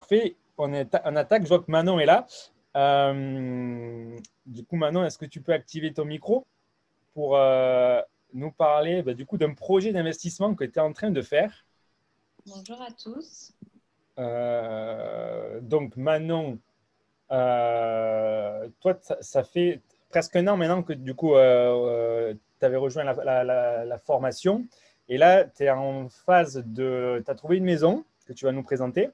parfait. On attaque. Je vois que Manon est là. Du coup, Manon, est-ce que tu peux activer ton micro pour nous parler du coup d'un projet d'investissement que tu es en train de faire? Bonjour à tous. Donc, Manon, toi, ça fait presque un an maintenant que du coup, tu avais rejoint la formation. Et là, tu es en phase de… Tu as trouvé une maison que tu vas nous présenter.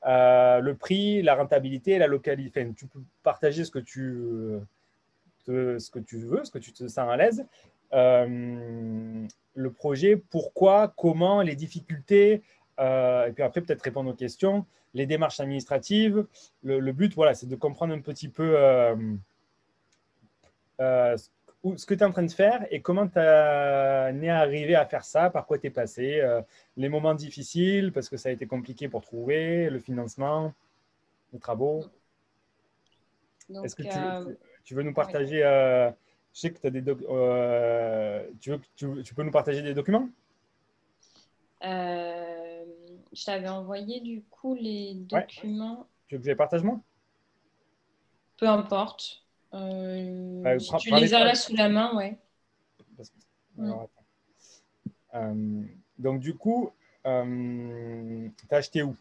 Le prix, la rentabilité, la localité. Enfin, tu peux partager ce que tu veux, ce que tu te sens à l'aise. Le projet, pourquoi, comment, les difficultés, et puis après peut-être répondre aux questions, les démarches administratives. Le but, voilà, c'est de comprendre un petit peu ce que tu es en train de faire et comment tu es arrivé à faire ça, par quoi tu es passé, les moments difficiles, parce que ça a été compliqué pour trouver, le financement, les travaux. Est-ce que Donc, tu veux nous oui. partager je sais que tu as des tu peux nous partager des documents? Je t'avais envoyé du coup les Ouais. documents, Tu veux que je les partage moi? peu importe. Si tu les as là sous la main, ouais. Alors, attends. Donc, du coup, tu as acheté où?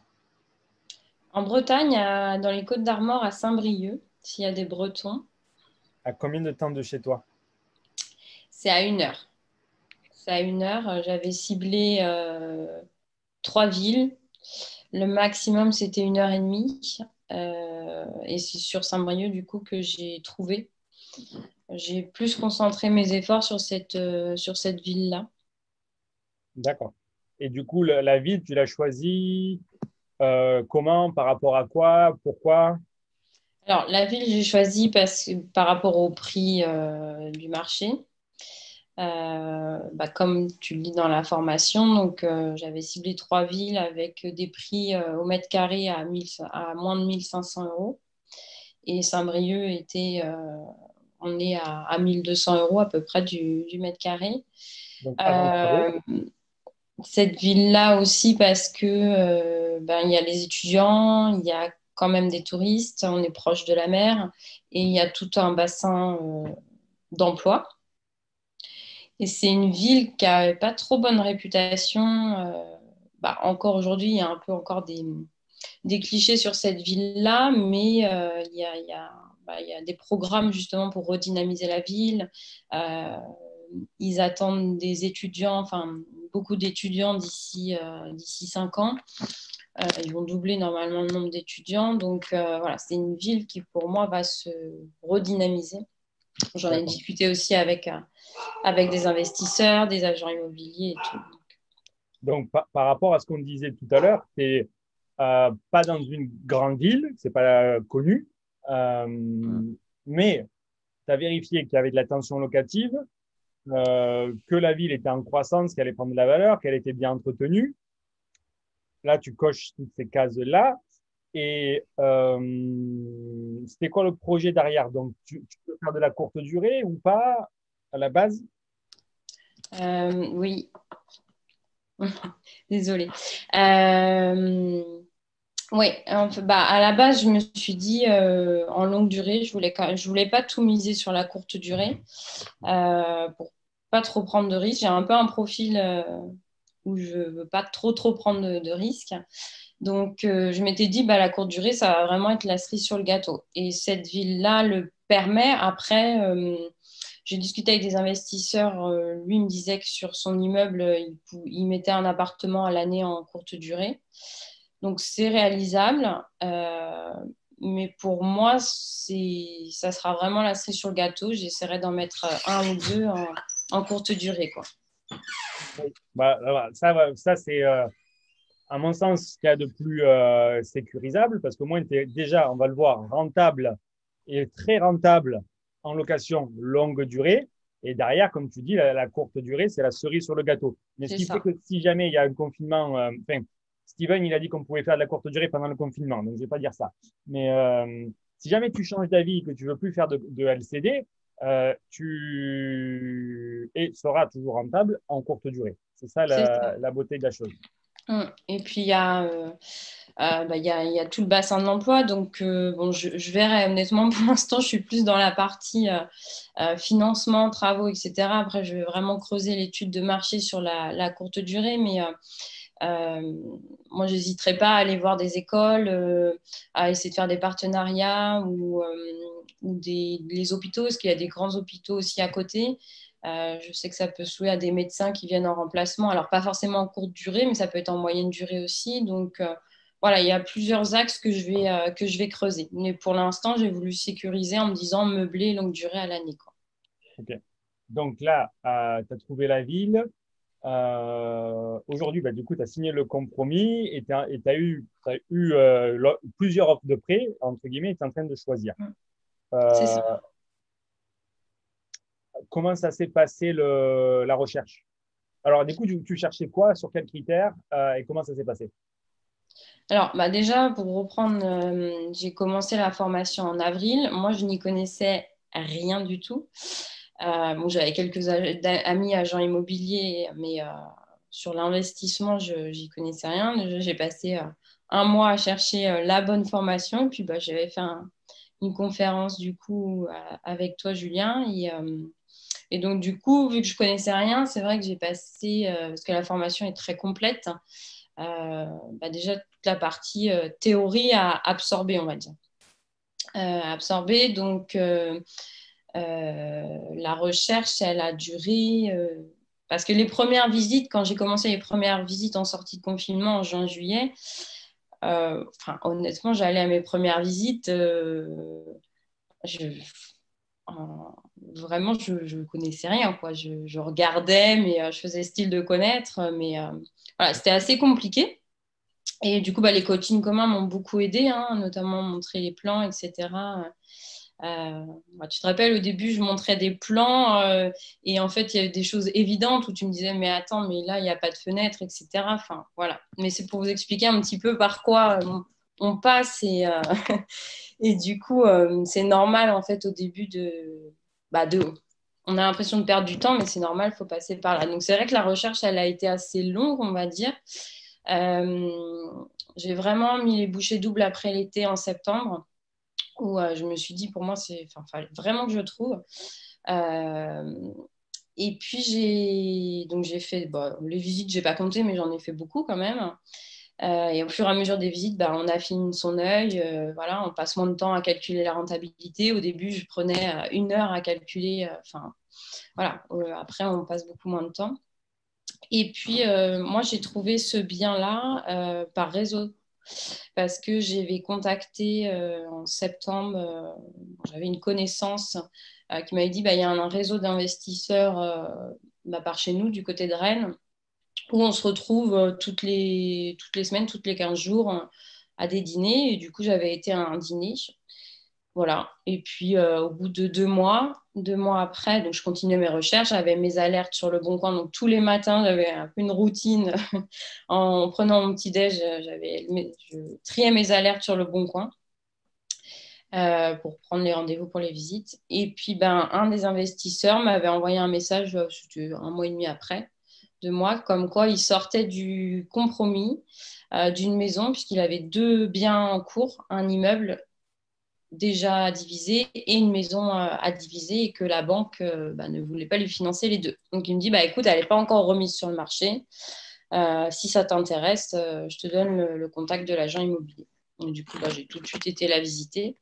En Bretagne, dans les Côtes-d'Armor, à Saint-Brieuc, s'il y a des Bretons, À combien de temps de chez toi? c'est à 1 heure. C'est à 1 heure. J'avais ciblé 3 villes. Le maximum, c'était 1 heure et demie. Et c'est sur Saint-Brieuc, du coup, que j'ai trouvé. J'ai plus concentré mes efforts sur cette ville-là. D'accord. Et du coup, la ville, tu l'as choisie comment? Par rapport à quoi? Pourquoi? Alors, la ville, j'ai choisi par rapport au prix du marché. Comme tu le lis dans la formation, donc j'avais ciblé 3 villes avec des prix au mètre carré à moins de 1 500 euros. Et Saint-Brieuc on est à 1 200 euros à peu près du mètre carré. Donc, agent de travaux. Euh, Cette ville-là aussi parce que il y a les étudiants, il y a quand même des touristes, on est proche de la mer et il y a tout un bassin d'emploi. Et c'est une ville qui n'a pas trop bonne réputation. Encore aujourd'hui, il y a un peu encore des clichés sur cette ville-là, mais il y a des programmes justement pour redynamiser la ville. Euh, Ils attendent des étudiants, enfin beaucoup d'étudiants d'ici 5 ans. Ils vont doubler normalement le nombre d'étudiants. Donc voilà, c'est une ville qui pour moi va se redynamiser. J'en ai D'accord. discuté aussi avec des investisseurs, des agents immobiliers et tout. Donc, par rapport à ce qu'on disait tout à l'heure, tu n'es pas dans une grande ville, c'est pas connu, mais tu as vérifié qu'il y avait de la tension locative, que la ville était en croissance, qu'elle allait prendre de la valeur, qu'elle était bien entretenue. Là, tu coches toutes ces cases-là. Et c'était quoi le projet derrière? Donc, tu peux faire de la courte durée ou pas à la base? Oui, désolée. Euh, oui, à la base, je me suis dit en longue durée, je voulais pas tout miser sur la courte durée pour pas trop prendre de risques. J'ai un peu un profil où je veux pas trop prendre de risques. Donc, je m'étais dit, la courte durée, ça va vraiment être la cerise sur le gâteau. Et cette ville-là le permet. Après, j'ai discuté avec des investisseurs. Lui il me disait que sur son immeuble, il mettait un appartement à l'année en courte durée. Donc, c'est réalisable. Mais pour moi, ça sera vraiment la cerise sur le gâteau. J'essaierai d'en mettre un ou deux en courte durée, quoi. Oui. Voilà. Ça c'est à mon sens ce qu'il y a de plus sécurisable parce qu'au moins, tu es déjà, on va le voir, rentable et très rentable en location longue durée. Et derrière, comme tu dis, la courte durée, c'est la cerise sur le gâteau. Mais ce C'est qui fait ça. que si jamais il y a un confinement, Steven, il a dit qu'on pouvait faire de la courte durée pendant le confinement, donc je ne vais pas dire ça. Mais si jamais tu changes d'avis et que tu ne veux plus faire de LCD, tu seras toujours rentable en courte durée. C'est ça C'est ça. la beauté de la chose. Et puis, il y a tout le bassin de l'emploi. Donc, bon, je verrai. Honnêtement, pour l'instant, je suis plus dans la partie financement, travaux, etc. Après, je vais vraiment creuser l'étude de marché sur la courte durée. Mais moi, je n'hésiterai pas à aller voir des écoles, à essayer de faire des partenariats ou les hôpitaux, parce qu'il y a des grands hôpitaux aussi à côté. Je sais que ça peut se louer à des médecins qui viennent en remplacement. Alors, pas forcément en courte durée, mais ça peut être en moyenne durée aussi. Donc, voilà, il y a plusieurs axes que je vais creuser. Mais pour l'instant, j'ai voulu sécuriser en me disant meubler longue durée à l'année, quoi. Ok. Donc là, tu as trouvé la ville. Aujourd'hui, bah, du coup, tu as signé le compromis et tu as eu plusieurs offres de prêt, entre guillemets, et tu es en train de choisir. C'est Euh, ça. Comment ça s'est passé la recherche? Alors, du coup, tu cherchais quoi, sur quels critères et comment ça s'est passé? Alors, bah déjà, pour reprendre, j'ai commencé la formation en avril. Moi, je n'y connaissais rien du tout. Bon, j'avais quelques amis agents immobiliers, mais sur l'investissement, je n'y connaissais rien. Déjà, j'ai passé un mois à chercher la bonne formation. Puis, bah, j'avais fait une conférence, du coup, avec toi, Julien. Et donc, du coup, vu que je connaissais rien, c'est vrai que j'ai passé, parce que la formation est très complète, bah déjà toute la partie théorie à absorber, on va dire. Absorber, donc la recherche, elle a duré. Parce que les premières visites, quand j'ai commencé les premières visites en sortie de confinement en juin-juillet, honnêtement, j'allais à mes premières visites. Je, euh, Vraiment, je ne connaissais rien, quoi. Je regardais, mais je faisais style de connaître. Mais voilà, c'était assez compliqué. Et du coup, bah, les coachings communs m'ont beaucoup aidé, hein, notamment montrer les plans, etc. Bah, tu te rappelles, au début, je montrais des plans et en fait, il y avait des choses évidentes où tu me disais, mais attends, mais là, il n'y a pas de fenêtre, etc. Enfin, voilà. Mais c'est pour vous expliquer un petit peu par quoi on passe et du coup, c'est normal, en fait, au début on a l'impression de perdre du temps, mais c'est normal, il faut passer par là. Donc, c'est vrai que la recherche, elle a été assez longue, on va dire. Euh, j'ai vraiment mis les bouchées doubles après l'été en septembre, où je me suis dit, pour moi, fallait vraiment que je trouve. Euh, et puis, j'ai fait, bon, les visites, j'ai pas compté, mais j'en ai fait beaucoup quand même. Et au fur et à mesure des visites, bah, on affine son œil. Voilà, on passe moins de temps à calculer la rentabilité. Au début, je prenais 1 heure à calculer. Voilà. Après, on passe beaucoup moins de temps. Et puis, moi, j'ai trouvé ce bien-là par réseau parce que j'avais contacté en septembre, j'avais une connaissance qui m'avait dit, bah, il y a un réseau d'investisseurs bah, par chez nous, du côté de Rennes, où on se retrouve toutes les semaines, toutes les 15 jours à des dîners. Et du coup, j'avais été à un dîner. Voilà. Et puis, au bout de 2 mois après, donc je continuais mes recherches, j'avais mes alertes sur le Bon Coin. Donc, tous les matins, j'avais un peu une routine. En prenant mon petit-déj, je triais mes alertes sur le Bon Coin pour prendre les rendez-vous pour les visites. Et puis, ben, un des investisseurs m'avait envoyé un message, c'était 1 mois et demi après, 2 mois, comme quoi il sortait du compromis d'une maison, puisqu'il avait 2 biens en cours, un immeuble déjà à diviser et une maison à diviser et que la banque bah, ne voulait pas lui financer les deux. Donc il me dit, bah, écoute, elle n'est pas encore remise sur le marché. Si ça t'intéresse, je te donne le contact de l'agent immobilier. Donc, du coup, bah, j'ai tout de suite été la visiter.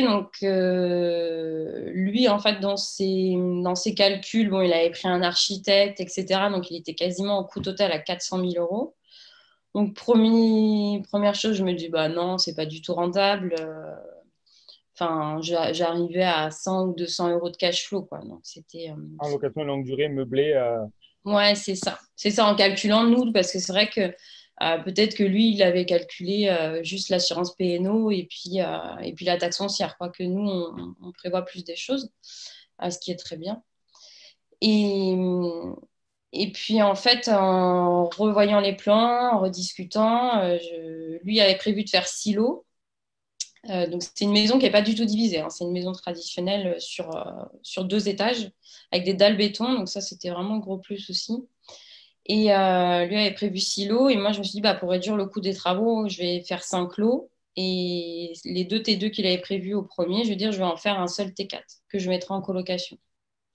Donc, lui, en fait, dans ses calculs, bon, il avait pris un architecte, etc. Donc, il était quasiment au coût total à 400 000 euros. Donc, première chose, je me dis, bah non, c'est pas du tout rentable. Enfin, j'arrivais à 100 ou 200 euros de cash flow, quoi. Donc, c'était. En location longue durée, meublée. Ouais, c'est ça. C'est ça en calculant, nous, parce que c'est vrai que peut-être que lui, il avait calculé juste l'assurance P&O et puis la taxe foncière, quoi, que nous, on prévoit plus des choses, ce qui est très bien. Et, et puis, en fait, en revoyant les plans, en rediscutant, lui avait prévu de faire silo. Donc, c'est une maison qui n'est pas du tout divisée, hein. C'est une maison traditionnelle sur 2 étages avec des dalles béton. Donc, ça, c'était vraiment un gros plus aussi. Et lui avait prévu 6 lots. Et moi, je me suis dit, bah, pour réduire le coût des travaux, je vais faire 5 lots. Et les 2 T2 qu'il avait prévus au premier, je veux dire, je vais en faire un seul T4 que je mettrai en colocation.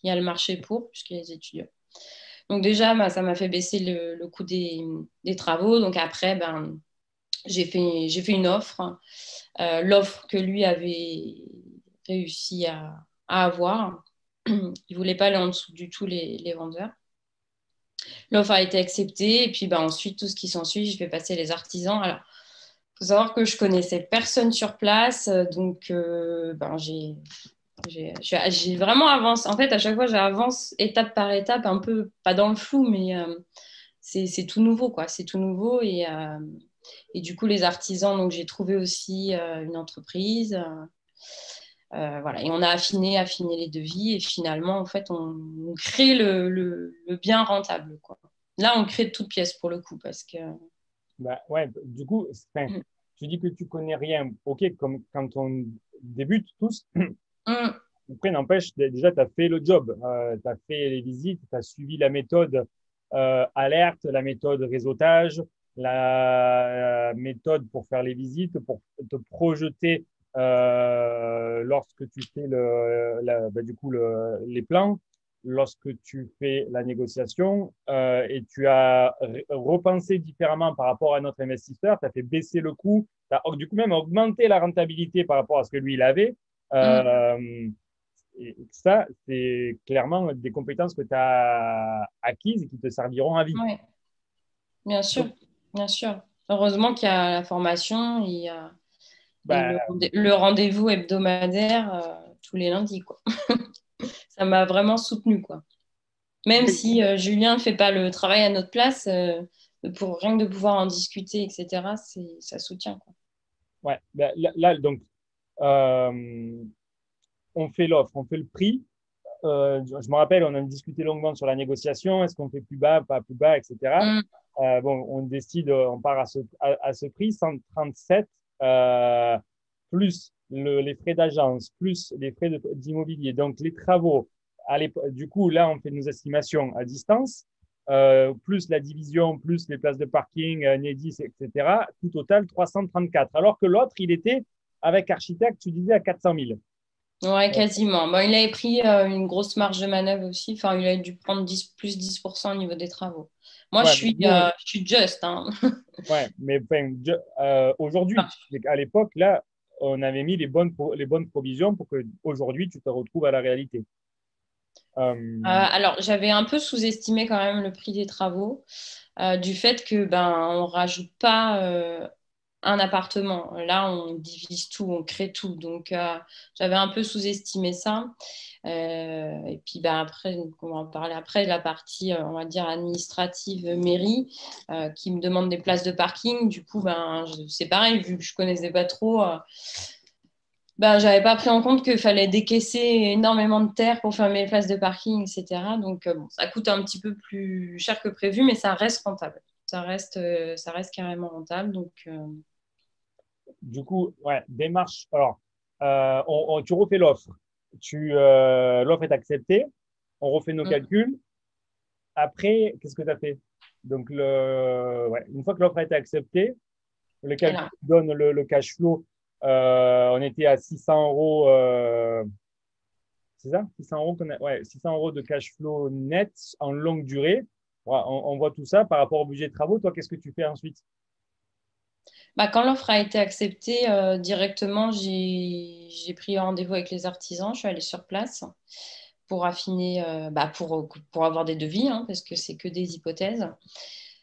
Il y a le marché pour, puisqu'il y a les étudiants. Donc déjà, bah, ça m'a fait baisser le coût des travaux. Donc après, ben, j'ai fait une offre, l'offre que lui avait réussi à avoir. Il ne voulait pas aller en dessous du tout les vendeurs. L'offre a été acceptée et puis ben, ensuite, tout ce qui s'ensuit, je vais passer les artisans. Alors, il faut savoir que je connaissais personne sur place, donc ben, j'ai vraiment avancé. En fait, à chaque fois, j'avance étape par étape, un peu pas dans le flou, mais c'est tout nouveau, quoi. C'est tout nouveau et du coup, les artisans, donc j'ai trouvé aussi une entreprise. Voilà. Et on a affiné les devis et finalement, en fait, on crée le bien rentable, quoi. Là, on crée de toutes pièces pour le coup parce que. Bah, ouais, du coup, tu dis que tu connais rien. OK, comme quand on débute tous, Mm. après, n'empêche, déjà, tu as fait le job. Tu as fait les visites, tu as suivi la méthode alerte, la méthode réseautage, la méthode pour faire les visites, pour te projeter lorsque tu fais bah, du coup, les plans, lorsque tu fais la négociation, et tu as repensé différemment par rapport à notre investisseur, tu as fait baisser le coût, tu as du coup même augmenté la rentabilité par rapport à ce que lui, il avait. Mm. Euh, et ça, c'est clairement des compétences que tu as acquises et qui te serviront à vie. Oui, bien sûr, Donc, bien sûr. Heureusement qu'il y a la formation et bah, le rendez-vous hebdomadaire tous les lundis, quoi. Ça m'a vraiment soutenue, quoi. Même oui, si Julien ne fait pas le travail à notre place, pour rien que de pouvoir en discuter, etc., ça soutient, quoi. ouais, bah, donc, euh, on fait l'offre, on fait le prix. Je me rappelle, on a discuté longuement sur la négociation. Est-ce qu'on fait plus bas, pas plus bas, etc. Mm. Bon, on décide, on part à ce prix, 137, plus les frais d'agence, plus les frais d'immobilier. Donc, les travaux, du coup, là, on fait nos estimations à distance, plus la division, plus les places de parking, Nedis, etc. Tout total, 334. Alors que l'autre, il était, avec architecte, tu disais, à 400 000. Ouais, quasiment. Bon, il avait pris une grosse marge de manœuvre aussi. Enfin, il a dû prendre 10% au niveau des travaux. Moi, Ouais, mais nous, je suis juste, hein. ouais, mais enfin, aujourd'hui, Enfin, à l'époque, là, on avait mis les bonnes provisions pour que aujourd'hui tu te retrouves à la réalité. alors, j'avais un peu sous-estimé quand même le prix des travaux, du fait que ben on rajoute pas un appartement. Là, on divise tout, on crée tout. Donc, j'avais un peu sous-estimé ça. Et puis, ben, après, donc, on va en parler après, la partie, on va dire, administrative mairie, qui me demande des places de parking. Du coup, ben, c'est pareil, vu que je connaissais pas trop. Ben, j'avais pas pris en compte qu'il fallait décaisser énormément de terre pour faire mes places de parking, etc. Donc, bon, ça coûte un petit peu plus cher que prévu, mais ça reste rentable. Ça reste carrément rentable. Donc, du coup, ouais, démarche. Alors, tu refais l'offre. L'offre est acceptée. On refait nos mm, calculs. Après, qu'est-ce que tu as fait? Donc, ouais, une fois que l'offre a été acceptée, le et calcul là, donne le cash flow. On était à 600 euros. C'est ça? 600 euros, ouais, 600 euros de cash flow net en longue durée. Ouais, on voit tout ça par rapport au budget de travaux. Toi, qu'est-ce que tu fais ensuite? bah, quand l'offre a été acceptée, directement, j'ai pris rendez-vous avec les artisans. Je suis allée sur place pour affiner, bah, pour avoir des devis, hein, parce que c'est que des hypothèses.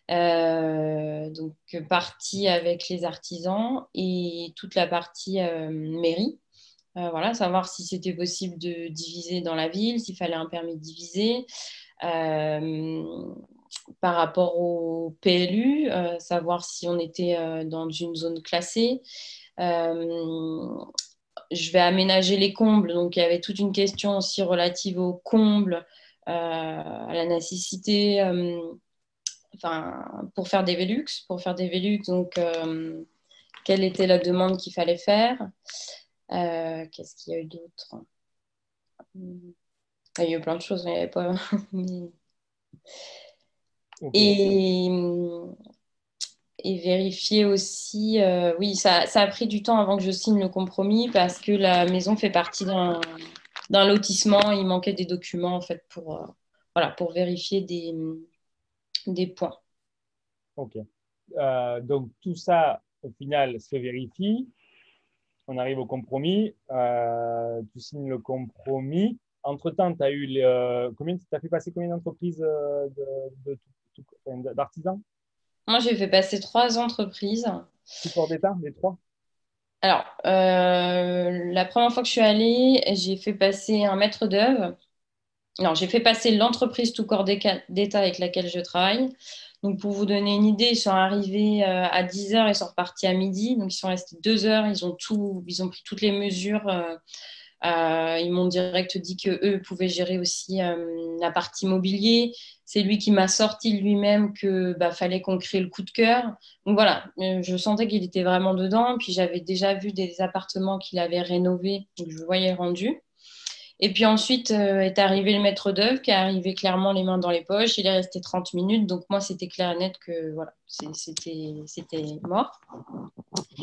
Donc, partie avec les artisans et toute la partie mairie. Voilà, savoir si c'était possible de diviser dans la ville, s'il fallait un permis de diviser. Euh, Par rapport au PLU, savoir si on était dans une zone classée. Euh, je vais aménager les combles, donc il y avait toute une question aussi relative aux combles, à la nécessité, enfin, pour faire des Velux, donc quelle était la demande qu'il fallait faire. Qu'est-ce qu'il y a eu d'autre? Il y a eu plein de choses, mais il n'y avait pas. Ok. Et, et vérifier aussi, oui, ça a pris du temps avant que je signe le compromis parce que la maison fait partie d'un lotissement. Il manquait des documents en fait voilà, pour vérifier des points. Ok. Donc tout ça, au final, se vérifie. On arrive au compromis. Tu signes le compromis. Entre-temps, tu as eu t'as fait passer combien d'entreprises d'artisans? Moi, j'ai fait passer 3 entreprises. Tout corps d'État, les trois? Alors, la première fois que je suis allée, j'ai fait passer un maître d'œuvre. Non, j'ai fait passer l'entreprise tout corps d'État avec laquelle je travaille. Donc, pour vous donner une idée, ils sont arrivés à 10 heures, ils sont repartis à midi. Donc, ils sont restés 2 heures, ils ont pris toutes les mesures. Ils m'ont direct dit qu'eux pouvaient gérer aussi la partie mobilier. C'est lui qui m'a sorti lui-même que fallait qu'on crée le coup de cœur. Donc voilà, je sentais qu'il était vraiment dedans. Puis j'avais déjà vu des appartements qu'il avait rénovés, donc je voyais le rendu. Et puis ensuite est arrivé le maître d'œuvre qui est arrivé clairement les mains dans les poches. Il est resté 30 minutes. Donc moi, c'était clair et net que voilà, c'était mort.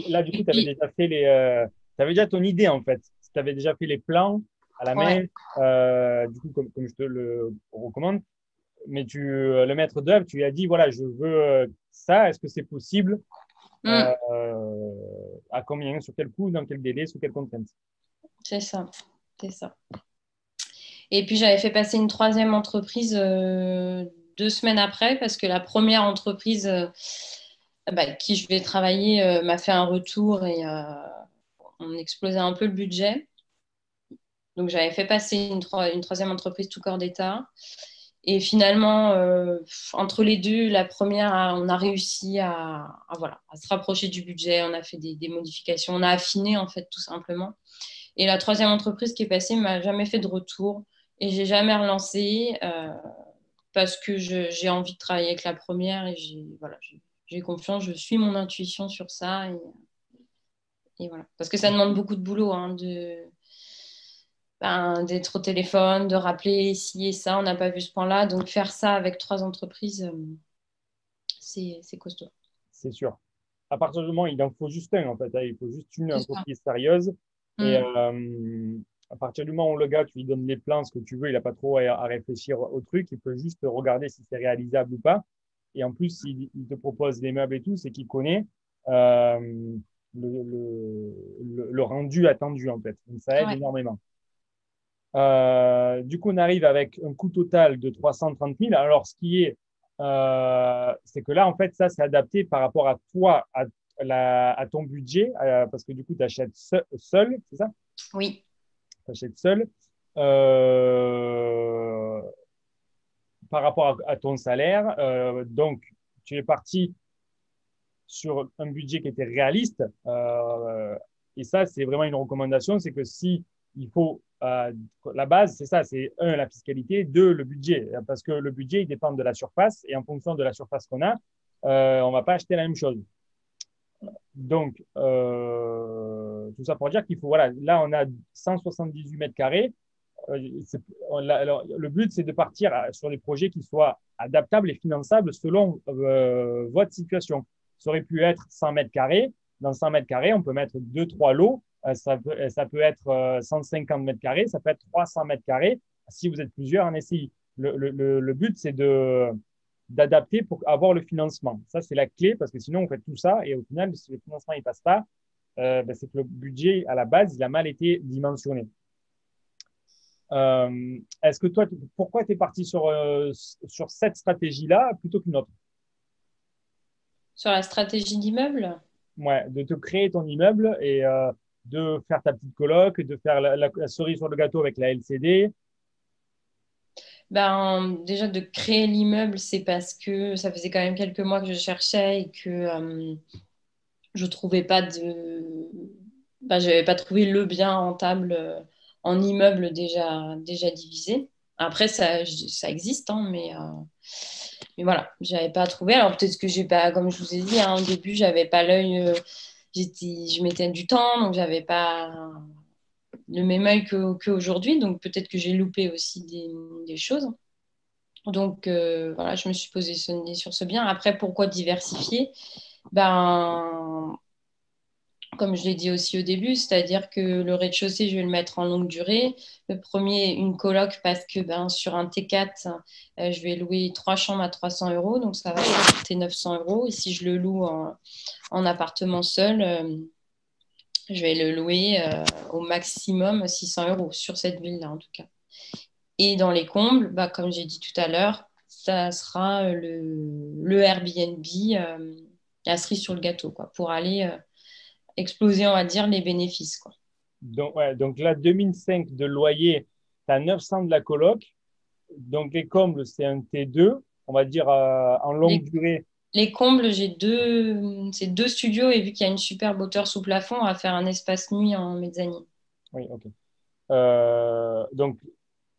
Là, du coup, Et tu avais puis, déjà fait t'avais déjà ton idée, en fait. Tu avais déjà fait les plans à la ouais. main, du coup, comme je te le recommande. Mais le maître d'œuvre, tu lui as dit, voilà, je veux ça, est-ce que c'est possible? Mm, À combien? Sur quel coût? Dans quel délai? Sous quelles contraintes? c'est ça. C'est ça. Et puis j'avais fait passer une troisième entreprise 2 semaines après parce que la première entreprise qui je vais travailler m'a fait un retour et on explosait un peu le budget. Donc j'avais fait passer une troisième entreprise tout corps d'État. Et finalement, entre les deux, la première, on a réussi voilà, à se rapprocher du budget. On a fait des modifications. On a affiné en fait tout simplement. Et la troisième entreprise qui est passée m'a jamais fait de retour et j'ai jamais relancé parce que j'ai envie de travailler avec la première et j'ai confiance, je suis mon intuition sur ça et voilà. Parce que ça demande beaucoup de boulot hein, d'être au téléphone, de rappeler ci et ça, on n'a pas vu ce point-là. Donc faire ça avec 3 entreprises, c'est costaud. C'est sûr. À partir du moment, il en faut juste un, en fait, hein. Il faut juste une C'est ça. entreprise sérieuse. Et Mm. à partir du moment où le gars, tu lui donnes les plans, ce que tu veux, il n'a pas trop à réfléchir au truc. Il peut juste regarder si c'est réalisable ou pas. Et en plus, s'il il te propose les meubles et tout, c'est qu'il connaît euh, le rendu attendu, en fait. Donc, ça aide Ouais. énormément. Du coup, on arrive avec un coût total de 330 000. Alors, ce qui est, c'est que là, en fait, ça, c'est adapté par rapport à toi, à ton budget, parce que du coup, tu achètes seul, c'est ça? Oui. Tu achètes seul. Euh, Par rapport à ton salaire. Donc, tu es parti sur un budget qui était réaliste. Et ça, c'est vraiment une recommandation, c'est que si il faut la base, c'est ça, c'est un, la fiscalité, deux, le budget, parce que le budget, il dépend de la surface, et en fonction de la surface qu'on a, on ne va pas acheter la même chose. Donc, tout ça pour dire qu'il faut, voilà, là, on a 178 mètres carrés. Alors, le but, c'est de partir sur des projets qui soient adaptables et finançables selon votre situation. Ça aurait pu être 100 mètres carrés. Dans 100 mètres carrés, on peut mettre deux, trois lots. Ça peut être 150 mètres carrés, ça peut être 300 mètres carrés. Si vous êtes plusieurs en SCI, le but, c'est d'adapter pour avoir le financement. Ça, c'est la clé parce que sinon, on fait tout ça et au final, si le financement ne passe pas, c'est que le budget, à la base, il a mal été dimensionné. Est-ce que toi, pourquoi tu es parti sur cette stratégie-là plutôt qu'une autre? Sur la stratégie d'immeuble, Ouais, de te créer ton immeuble et de faire ta petite coloc, de faire la cerise sur le gâteau avec la LCD. déjà de créer l'immeuble, c'est parce que ça faisait quand même quelques mois que je cherchais et que je trouvais pas j'avais pas trouvé le bien rentable en immeuble déjà divisé. Après, ça existe, hein, mais voilà, j'avais pas trouvé. Alors peut-être que j'ai pas, comme je vous ai dit, hein, au début, j'avais pas l'œil, je mettais du temps, donc j'avais pas le même œil qu'aujourd'hui. Donc peut-être que j'ai loupé aussi des choses. Donc, voilà, je me suis positionnée sur ce bien. Après, pourquoi diversifier? Ben, comme je l'ai dit aussi au début, c'est-à-dire que le rez-de-chaussée, je vais le mettre en longue durée. Le premier, une coloc, parce que ben, sur un T4, je vais louer 3 chambres à 300 euros, donc ça va coûter 900 euros. Et si je le loue en appartement seul, je vais le louer au maximum 600 euros sur cette ville-là, en tout cas. Et dans les combles, bah, comme j'ai dit tout à l'heure, ça sera le Airbnb, la cerise sur le gâteau, quoi, pour aller exploser, on va dire, les bénéfices, quoi. Donc, ouais, donc là, 2005 de loyer, tu as 900 de la coloc. Donc, les combles, c'est un T2, on va dire en longue Les, durée. les combles, c'est deux studios et vu qu'il y a une superbe hauteur sous plafond, on va faire un espace nuit en mezzanine. Oui, ok. Donc,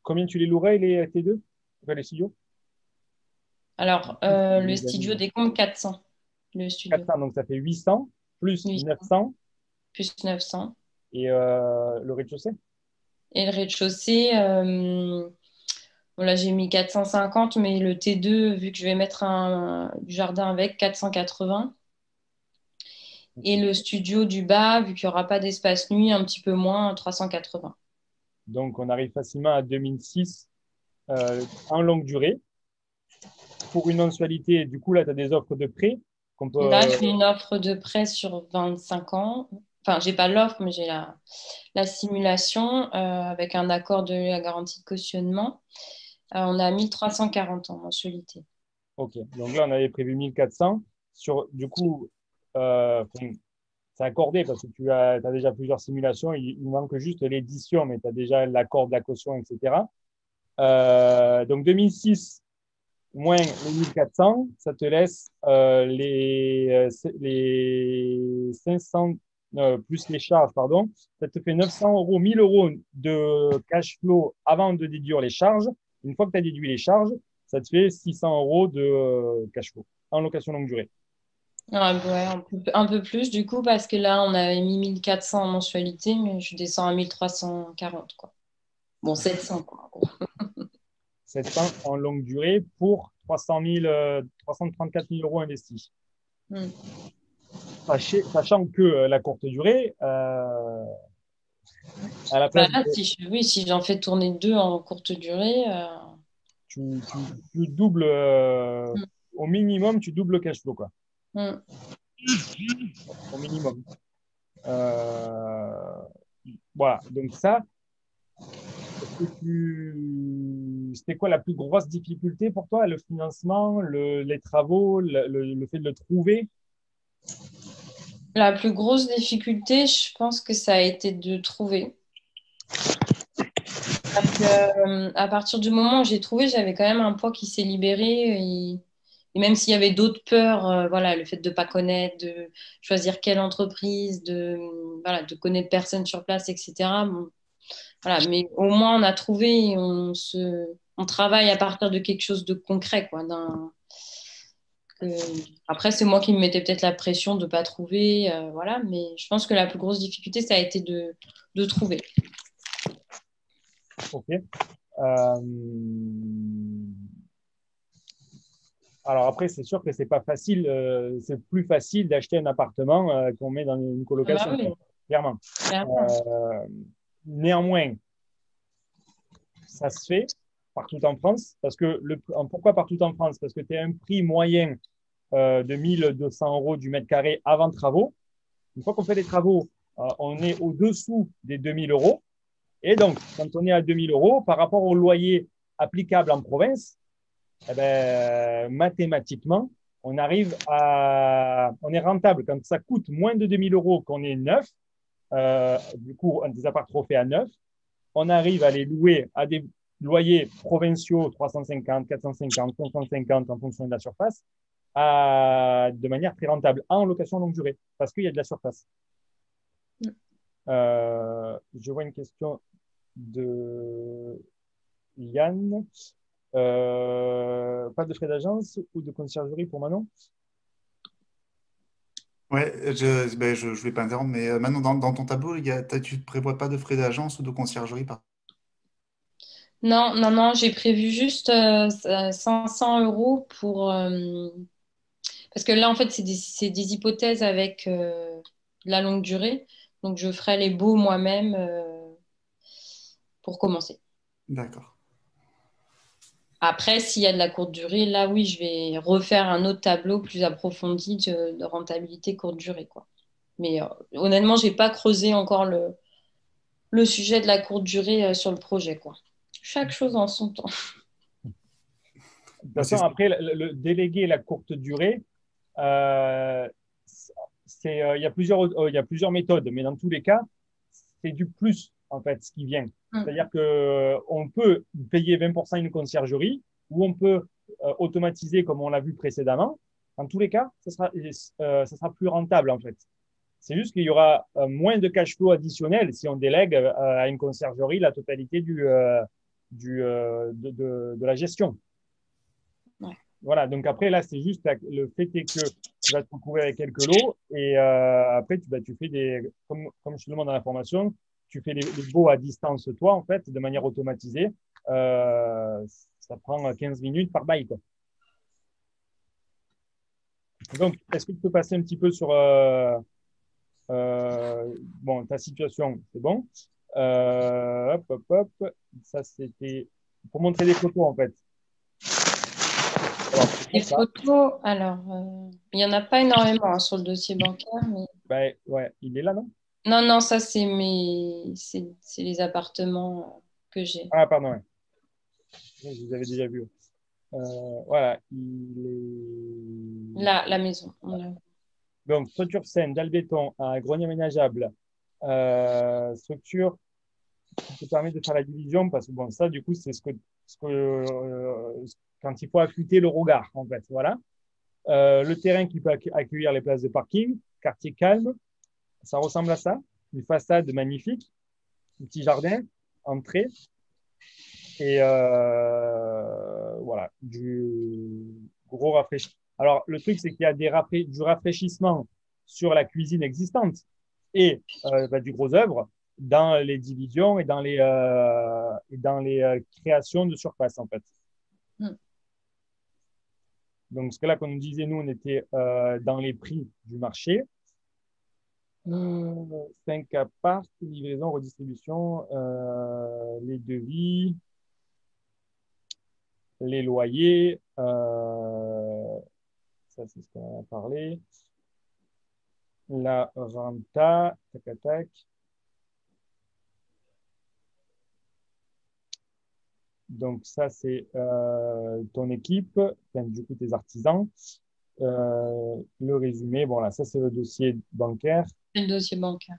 combien tu les louerais, les T2? Enfin, les studios? Alors, Les le studio mezzanines. des combles, 400, le studio. 400, donc ça fait 800 plus 800 900 plus 900. et le rez-de-chaussée. Et le rez-de-chaussée, bon, là, j'ai mis 450, mais le T2, vu que je vais mettre du jardin avec, 480. Et le studio du bas, vu qu'il n'y aura pas d'espace nuit, un petit peu moins, 380. Donc, on arrive facilement à 2006 en longue durée pour une mensualité. Du coup, là, tu as des offres de prêt qu'on peut. Là, j'ai une offre de prêt sur 25 ans. Enfin, j'ai pas l'offre, mais j'ai la simulation avec un accord de la garantie de cautionnement. On a 1340 en mensualité. Ok, donc là, on avait prévu 1400. Du coup, enfin, c'est accordé parce que tu as déjà plusieurs simulations. Il manque juste l'édition, mais tu as déjà l'accord de la caution, etc. Donc 2006 moins les 1400, ça te laisse les 500 plus les charges, pardon. Ça te fait 900 euros, 1000 euros de cash flow avant de déduire les charges. Une fois que tu as déduit les charges, ça te fait 600 euros de cash flow en location longue durée. Ah, ouais, un peu plus du coup, parce que là, on avait mis 1400 en mensualité, mais je descends à 1340, quoi. Bon, 700, quoi, en gros. 700 en longue durée pour 300 000, 334 000 euros investis. Hmm. Sachant que la courte durée, à la Bah place là, de, oui, si j'en fais tourner deux en courte durée, tu doubles, hmm, au minimum, tu doubles le cash flow, quoi. hmm. Au minimum. Euh, voilà. Donc ça, c'était quoi la plus grosse difficulté pour toi? Le financement, les travaux, le fait de le trouver? La plus grosse difficulté, je pense que ça a été de trouver. Parce que, à partir du moment où j'ai trouvé, j'avais quand même un poids qui s'est libéré. Et même s'il y avait d'autres peurs, voilà, le fait de ne pas connaître, de choisir quelle entreprise, voilà, de connaître personne sur place, etc. Bon, voilà, mais au moins on a trouvé et on travaille à partir de quelque chose de concret, quoi. Après, c'est moi qui me mettais peut-être la pression de ne pas trouver, voilà, mais je pense que la plus grosse difficulté, ça a été de trouver. Ok. Euh, alors après, c'est sûr que c'est pas facile. C'est plus facile d'acheter un appartement qu'on met dans une Ah bah colocation, oui, quoi, clairement. clairement. Euh, néanmoins, ça se fait partout en France. Parce que pourquoi partout en France? Parce que tu as un prix moyen de 1200 euros du mètre carré avant travaux. Une fois qu'on fait les travaux, on est au-dessous des 2000 euros. Et donc, quand on est à 2000 euros, par rapport au loyer applicable en province, eh ben, mathématiquement, on est rentable quand ça coûte moins de 2000 euros qu'on est neuf. Du coup, des apparts trophées à neuf. On arrive à les louer à des loyers provinciaux 350, 450, 550 en fonction de la surface, de manière très rentable en location longue durée parce qu'il y a de la surface. Je vois une question de Yann. Pas de frais d'agence ou de conciergerie pour Manon? Ouais, je voulais pas interrompre, mais maintenant, dans ton tableau, tu ne prévois pas de frais d'agence ou de conciergerie Non, non, non, j'ai prévu juste 500 € pour... parce que là, en fait, c'est des hypothèses avec la longue durée. Donc, je ferai les baux moi-même pour commencer. D'accord. Après, s'il y a de la courte durée, là, oui, je vais refaire un autre tableau plus approfondi de rentabilité courte durée, quoi. Mais honnêtement, j'ai pas creusé encore le sujet de la courte durée sur le projet, quoi. Chaque chose en son temps. De toute Bah, c'est façon, ça. après, déléguer la courte durée, euh, il y a plusieurs méthodes, mais dans tous les cas, c'est du plus, en fait, ce qui vient. Mm. C'est-à-dire qu'on peut payer 20% une conciergerie ou on peut automatiser comme on l'a vu précédemment. En tous les cas, ça sera plus rentable, en fait. C'est juste qu'il y aura moins de cash flow additionnel si on délègue à une conciergerie la totalité de la gestion. Ouais. Voilà, donc après, là, c'est juste le fait est que tu vas te retrouver avec quelques lots et après, tu fais comme je te demande dans la formation, tu fais les baux à distance, toi, en fait, de manière automatisée. Euh, Ça prend 15 minutes par bail, quoi. Donc, est-ce que tu peux passer un petit peu sur bon, ta situation? C'est bon. Hop, hop, hop. Ça, c'était pour montrer des photos, en fait. Alors, c'est Les pour ça. photos, alors, il n'y en a pas énormément hein, sur le dossier bancaire, mais... Ben, ouais, il est là, non? Non, non, ça, c'est les appartements que j'ai. Ah, pardon, ouais. Je vous avais déjà vu. Voilà, il est. Là, la maison. Donc, structure saine, dalle béton, un grenier ménageable, structure qui te permet de faire la division, parce que bon, ça, du coup, c'est quand il faut affûter le regard, en fait. Voilà. Le terrain qui peut accueillir les places de parking, quartier calme, ça ressemble à ça. Une façade magnifique, un petit jardin, entrée, et voilà, du gros rafraîchissement. Alors, le truc, c'est qu'il y a du rafraîchissement sur la cuisine existante et du gros œuvre dans les divisions et dans les créations de surface, en fait. Mm. Donc, ce que là, comme nous disait, nous, on était dans les prix du marché. 5 appart, livraison, redistribution, les devis, les loyers, ça c'est ce qu'on a parlé. La renta, tac, tac, tac. Donc ça c'est ton équipe, enfin, du coup tes artisans. Le résumé, bon là, ça c'est le dossier bancaire. C'est le dossier bancaire.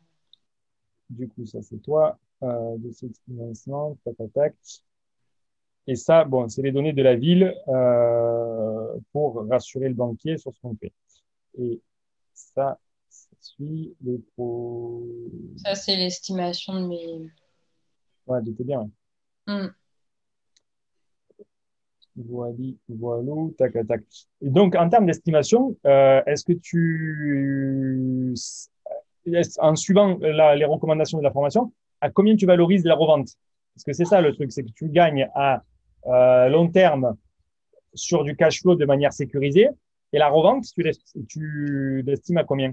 Du coup, ça c'est toi. Dossier de financement, tac, tac, tac. Et ça, bon, c'est les données de la ville pour rassurer le banquier sur ce qu'on fait. Et ça suit les pro. Ça, c'est l'estimation de mes... Ouais, j'étais bien. Mm. Voilà, voilà, tac, tac, tac. Et donc, en termes d'estimation, est-ce que en suivant les recommandations de la formation, à combien tu valorises la revente? Parce que c'est ça le truc, c'est que tu gagnes à long terme sur du cash flow de manière sécurisée. Et la revente, tu l'estimes à combien?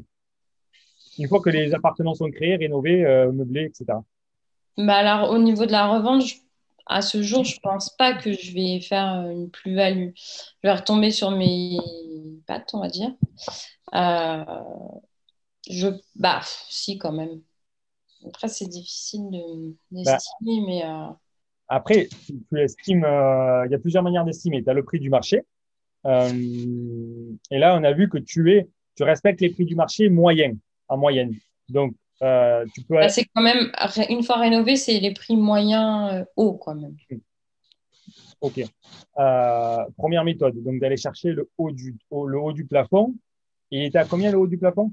Une fois que les appartements sont créés, rénovés, meublés, etc. Bah alors, au niveau de la revente, à ce jour, je pense pas que je vais faire une plus-value. Je vais retomber sur mes pattes, on va dire. Euh, Bah, si, quand même. Après, c'est difficile Bah, d'estimer, mais après, tu estimes, il y a plusieurs manières d'estimer. Tu as le prix du marché. Et là, on a vu que tu respectes les prix du marché en moyenne. Donc, tu peux. bah, c'est quand même, une fois rénové, c'est les prix moyens hauts, quand même. OK. Première méthode, donc d'aller chercher le haut du plafond. Et il était à combien le haut du plafond?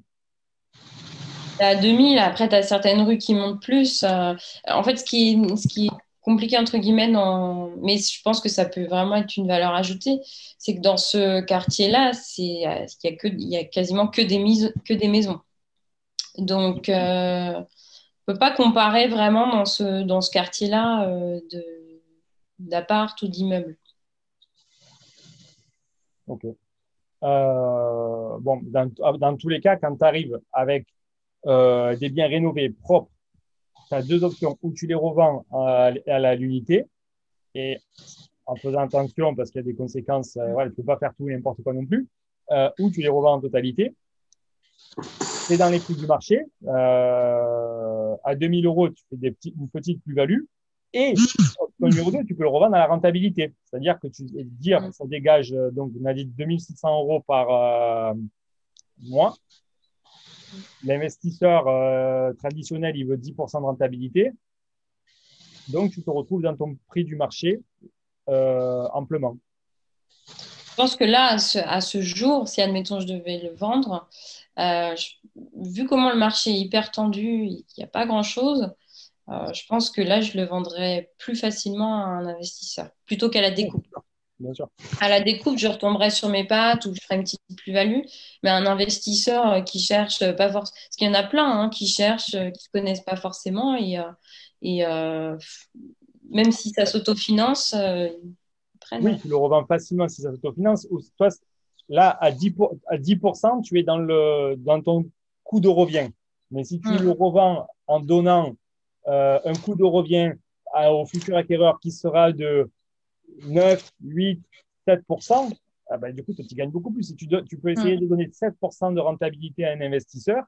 À 2000, après, tu as certaines rues qui montent plus. En fait, ce qui est compliqué, entre guillemets, mais je pense que ça peut vraiment être une valeur ajoutée, c'est que dans ce quartier-là, il y a quasiment que des maisons. Donc, on ne peut pas comparer vraiment dans ce quartier-là d'appart ou d'immeuble. Ok. Bon, dans tous les cas, quand tu arrives avec des biens rénovés, propres, tu as deux options. Ou tu les revends à l'unité et en faisant attention parce qu'il y a des conséquences, voilà, tu ne peux pas faire tout et n'importe quoi non plus, ou tu les revends en totalité. C'est dans les prix du marché. À 2 000 euros, tu fais une petite plus-value. Et au numéro 2, tu peux le revendre à la rentabilité. C'est-à-dire que ça dégage, donc on a dit 2 600 euros par mois. L'investisseur traditionnel, il veut 10% de rentabilité. Donc, tu te retrouves dans ton prix du marché amplement. Je pense que là, à ce jour, si admettons je devais le vendre, vu comment le marché est hyper tendu, il n'y a pas grand-chose, je pense que là, je le vendrais plus facilement à un investisseur plutôt qu'à la découpe. Bien sûr. À la découpe, je retomberais sur mes pattes ou je ferais une petite plus-value. Mais un investisseur qui cherche pas forcément, parce qu'il y en a plein qui cherchent, qui ne connaissent pas forcément et même si ça s'autofinance, ils prennent. Oui, tu le revends facilement si ça s'autofinance. Toi, là, à 10%, tu es dans ton coût de revient. Mais si tu le revends en donnant un coût de revient au futur acquéreur qui sera de 9, 8, 7%, du coup, tu gagnes beaucoup plus. Si tu peux essayer de donner 7% de rentabilité à un investisseur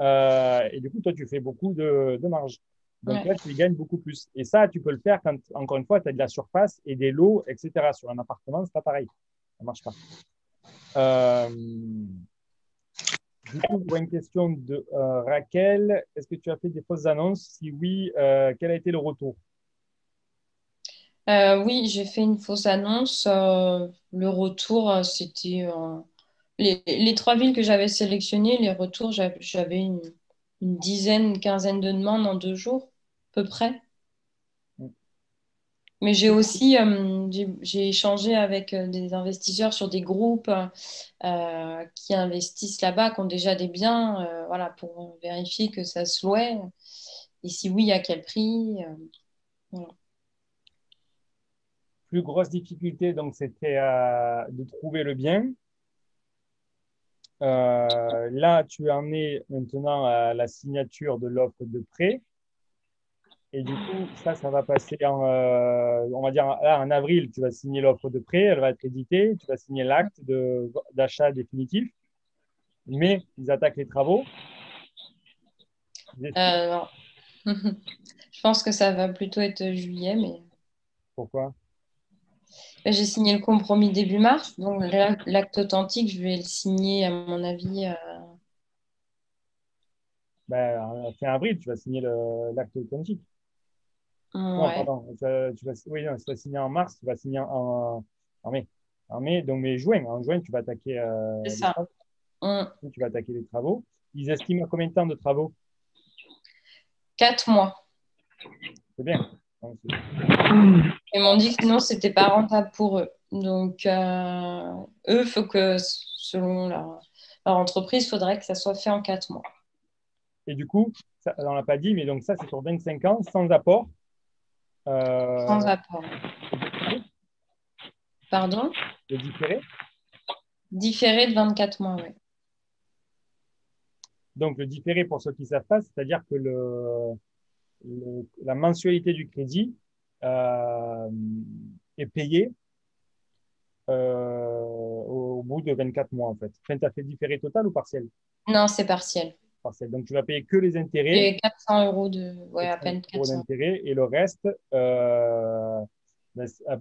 et du coup, toi, tu fais beaucoup de marge. Donc là, tu y gagnes beaucoup plus. Et ça, tu peux le faire quand, encore une fois, tu as de la surface et des lots, etc. Sur un appartement, c'est pas pareil. Ça ne marche pas. Du coup, je vois une question de Raquel. Est-ce que tu as fait des fausses annonces? Si oui, quel a été le retour? Oui, j'ai fait une fausse annonce. Le retour, c'était les 3 villes que j'avais sélectionnées. Les retours, j'avais une dizaine, une quinzaine de demandes en 2 jours, à peu près. Mais j'ai aussi j'ai échangé avec des investisseurs sur des groupes qui investissent là-bas, qui ont déjà des biens, voilà, pour vérifier que ça se louait. Et si oui, à quel prix voilà. Plus grosse difficulté, donc, c'était de trouver le bien. Là, tu en es maintenant à la signature de l'offre de prêt. Et du coup, ça va passer on va dire, là, en avril, tu vas signer l'offre de prêt, elle va être éditée, tu vas signer l'acte d'achat définitif. Mais ils attaquent les travaux. Non. Je pense que ça va plutôt être juillet, mais Pourquoi? j'ai signé le compromis début mars, donc l'acte authentique, je vais le signer, à mon avis. Fin avril, tu vas signer l'acte authentique. Non, Ouais. pardon. Oui, non, tu vas signer en mars, tu vas signer en mai. En mai, donc juin. En juin, tu vas attaquer C'est les ça. travaux. Tu vas attaquer les travaux. Ils estiment à combien de temps de travaux? 4 mois. C'est bien. Ils m'ont dit que sinon, c'était pas rentable pour eux. Donc, eux, il faut que, selon leur entreprise, il faudrait que ça soit fait en 4 mois. Et du coup, ça, on ne l'a pas dit, mais donc ça, c'est sur 25 ans, sans apport. Sans apport. Pardon? Le différé. Différé de 24 mois, oui. Donc, le différé, pour ceux qui ne savent pas, c'est-à-dire que la mensualité du crédit est payée au bout de 24 mois, en fait. Enfin, tu as fait différé total ou partiel? Non, c'est partiel. Partiel. Donc, tu vas payer que les intérêts. Et 400 euros ouais, à peine 400 d'intérêt. Et le reste,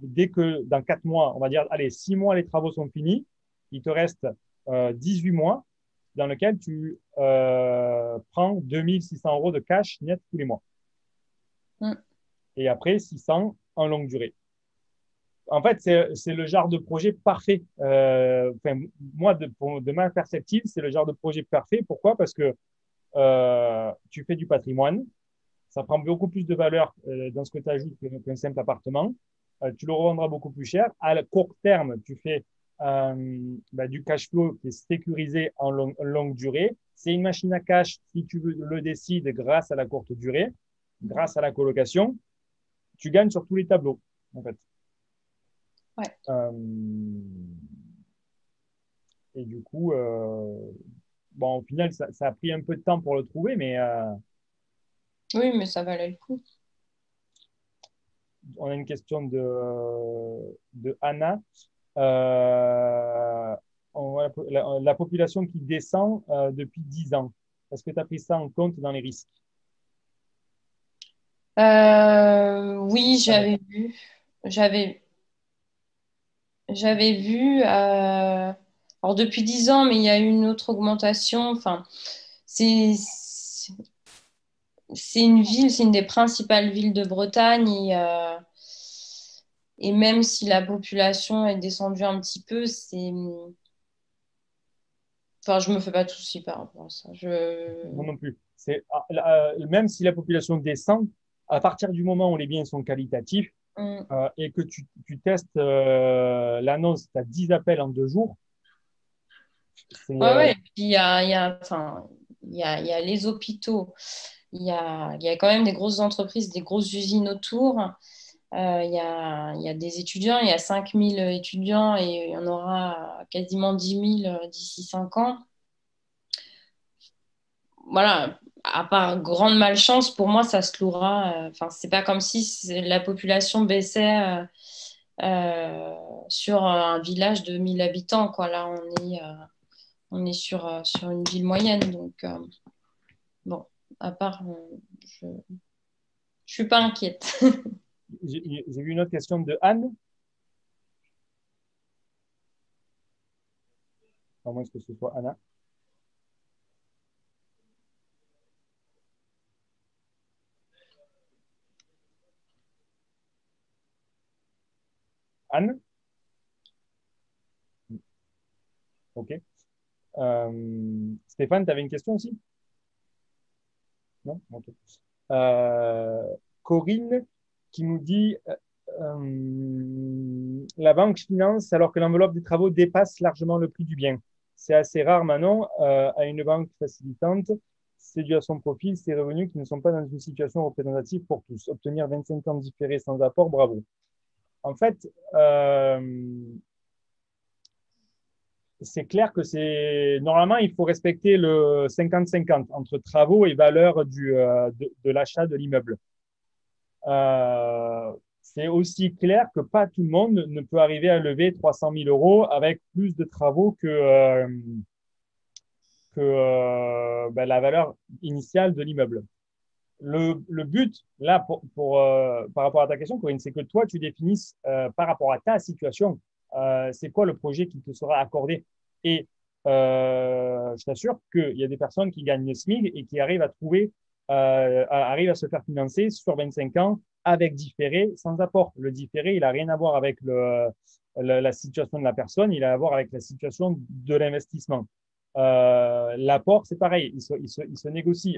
dès que dans 4 mois, on va dire, allez, 6 mois, les travaux sont finis, il te reste 18 mois dans lequel tu prends 2600 euros de cash net tous les mois. Et après, 600 en longue durée. En fait, c'est le genre de projet parfait. Moi, de ma perspective, c'est le genre de projet parfait. Pourquoi? Parce que tu fais du patrimoine, ça prend beaucoup plus de valeur dans ce que tu ajoutes qu'un simple appartement. Tu le revendras beaucoup plus cher. À court terme, tu fais du cash flow qui est sécurisé en longue durée. C'est une machine à cash, si tu le décides, grâce à la courte durée, grâce à la colocation. Tu gagnes sur tous les tableaux, en fait. Ouais. Et du coup, bon, au final, ça a pris un peu de temps pour le trouver, mais Oui, mais ça valait le coup. on a une question de Anna. Euh, la population qui descend depuis 10 ans. Est-ce que tu as pris ça en compte dans les risques? Oui, Allez. j'avais, j'avais vu. Alors depuis 10 ans, mais il y a eu une autre augmentation. Enfin, c'est c'est une ville, c'est une des principales villes de Bretagne et même si la population est descendue un petit peu, enfin, je me fais pas de soucis par rapport à ça. Moi non plus. Même si la population descend, à partir du moment où les biens sont qualitatifs Mm. et que tu testes l'annonce, tu as 10 appels en 2 jours, c'est Ouais, ouais. Et puis enfin, il y a les hôpitaux, il y a quand même des grosses entreprises, des grosses usines autour. Il y a des étudiants, il y a 5000 étudiants et il y en aura quasiment 10 000 d'ici 5 ans. Voilà, à part grande malchance, pour moi, ça se louera. Enfin, c'est pas comme si la population baissait euh, sur un village de 1000 habitants, quoi. Là, on est sur une ville moyenne. Donc, bon, à part, je suis pas inquiète. j'ai vu une autre question de Anne. À moins que ce soit Anna. Anne? OK. Stéphane, tu avais une question aussi? Non? OK. Euh, Corinne qui nous dit la banque finance alors que l'enveloppe des travaux dépasse largement le prix du bien. C'est assez rare, Manon, à une banque facilitante. C'est dû à son profil, ses revenus qui ne sont pas dans une situation représentative pour tous. Obtenir 25 ans différés sans apport, bravo. En fait, c'est clair que c'est normalement il faut respecter le 50-50 entre travaux et valeur de l'achat de l'immeuble. C'est aussi clair que pas tout le monde ne peut arriver à lever 300 000 euros avec plus de travaux que la valeur initiale de l'immeuble. Le but, là, par rapport à ta question, Corinne, c'est que toi, tu définisses par rapport à ta situation, c'est quoi le projet qui te sera accordé. Et je t'assure qu'il y a des personnes qui gagnent le SMIC et qui arrivent à trouver, arrivent à se faire financer sur 25 ans avec différé sans apport. Le différé, il n'a rien à voir avec la situation de la personne, il a à voir avec la situation de l'investissement. L'apport, c'est pareil, il se négocie.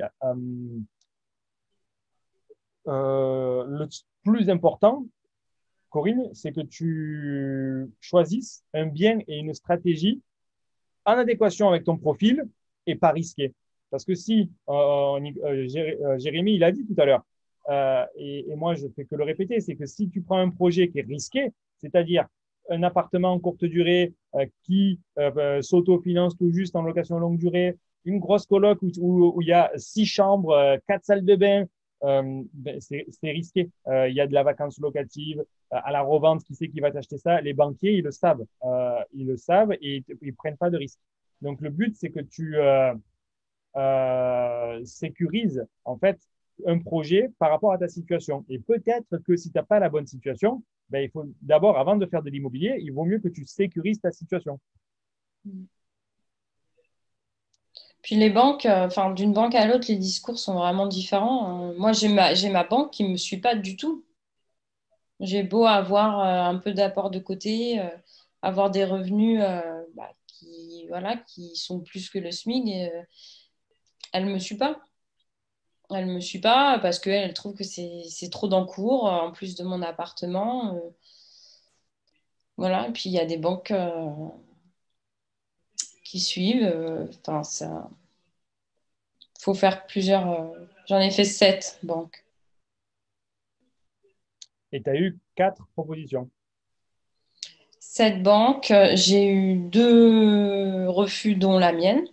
Le plus important, Corinne, c'est que tu choisisses un bien et une stratégie en adéquation avec ton profil et pas risqué. Parce que si, Jérémy, il a dit tout à l'heure, et moi je fais que le répéter, c'est que si tu prends un projet qui est risqué, c'est-à-dire un appartement en courte durée qui s'autofinance tout juste en location longue durée, une grosse coloc où il y a 6 chambres, 4 salles de bain, c'est risqué. Il y a de la vacance locative, à la revente, qui sait qui va t'acheter ça? Les banquiers, ils le savent. Ils le savent et ils ne prennent pas de risques. Donc, le but, c'est que tu sécurises en fait un projet par rapport à ta situation. Et peut-être que si tu n'as pas la bonne situation, ben, il faut d'abord, avant de faire de l'immobilier, il vaut mieux que tu sécurises ta situation. Puis les banques, enfin, d'une banque à l'autre, les discours sont vraiment différents. Moi, j'ai ma banque qui ne me suit pas du tout. J'ai beau avoir un peu d'apport de côté, avoir des revenus voilà, qui sont plus que le SMIC, elle ne me suit pas. Elle ne me suit pas parce qu'elle trouve que c'est trop d'encours en plus de mon appartement. Voilà. Et puis il y a des banques qui suivent. Enfin, ça, faut faire plusieurs. J'en ai fait 7 banques. Et tu as eu 4 propositions. cette banque, j'ai eu 2 refus, dont la mienne.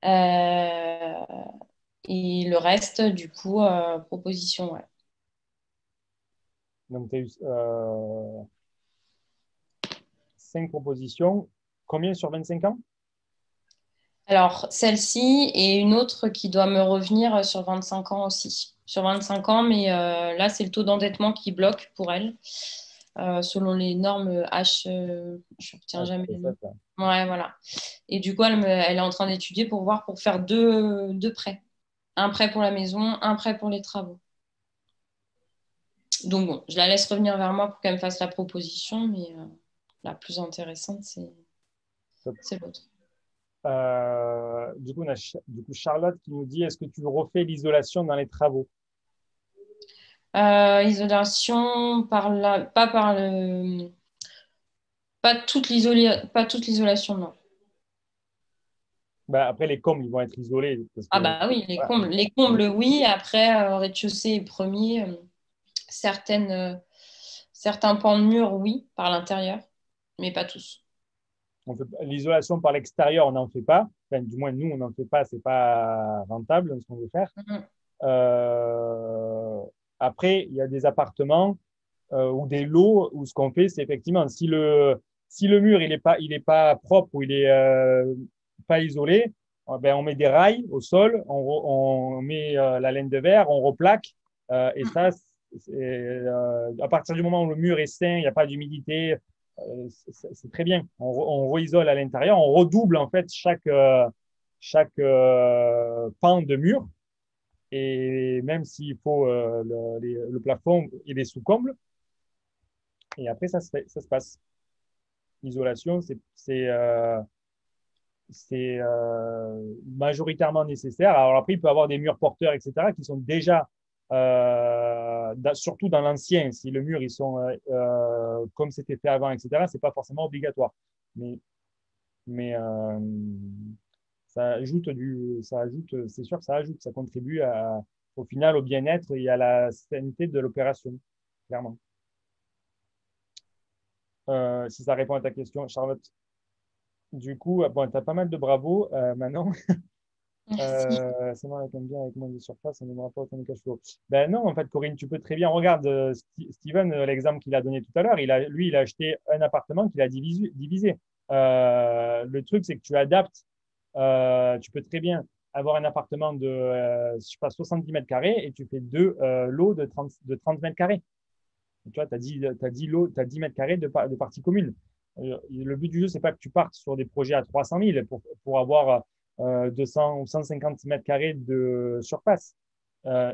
Euh, et le reste, du coup, proposition, ouais. Donc, tu as eu 5 propositions. Combien sur 25 ans? Alors, celle-ci et une autre qui doit me revenir sur 25 ans aussi. Sur 25 ans, mais là, c'est le taux d'endettement qui bloque pour elle. Selon les normes H, je ne retiens jamais le nom. Ouais, voilà. Et du coup, elle est en train d'étudier pour voir pour faire deux prêts. Un prêt pour la maison, un prêt pour les travaux. Donc bon, je la laisse revenir vers moi pour qu'elle me fasse la proposition, mais la plus intéressante, c'est l'autre. Du coup, on a Charlotte qui nous dit, est-ce que tu refais l'isolation dans les travaux? Isolation pas toute l'isolation, non. Bah, après, les combles, ils vont être isolés. Parce que, Ah bah oui, les voilà. combles. Les combles, oui. Après, rez-de-chaussée et premier, certains pans de mur, oui, par l'intérieur, mais pas tous. L'isolation par l'extérieur, on n'en fait pas. Enfin, du moins, nous, on n'en fait pas. C'est pas rentable ce qu'on veut faire. Euh, Après, il y a des appartements ou des lots où ce qu'on fait, c'est effectivement, si le mur il est pas propre ou il est pas isolé, ben, on met des rails au sol, on met la laine de verre, on replaque. Et ça, à partir du moment où le mur est sain, il n'y a pas d'humidité, c'est très bien. On réisole à l'intérieur, on redouble en fait chaque pan de mur. Et même s'il faut le plafond, il est sous comble. Et après, ça se passe. L'isolation, c'est majoritairement nécessaire. Alors après, il peut y avoir des murs porteurs, etc., qui sont déjà, surtout dans l'ancien, si le mur, ils sont comme c'était fait avant, etc., c'est pas forcément obligatoire. Mais c'est sûr que ça ajoute, ça contribue au final au bien-être et à la sérénité de l'opération, clairement. Si ça répond à ta question, Charlotte. Du coup, bon, tu as pas mal de bravos maintenant. Merci. C'est moi qui aime bien avec moins de surface, on n'aimera pas autant de cash flow. Ben non, en fait, Corinne, tu peux très bien. Regarde, Steven, l'exemple qu'il a donné tout à l'heure, il a acheté un appartement qu'il a divisé. Le truc, c'est que tu adaptes. Tu peux très bien avoir un appartement de, je sais pas, 70 mètres carrés et tu fais 2 lots de 30 mètres carrés. Tu vois, tu as 10 mètres carrés de parties communes. Le but du jeu, c'est pas que tu partes sur des projets à 300 000 pour avoir 200 ou 150 mètres carrés de surface.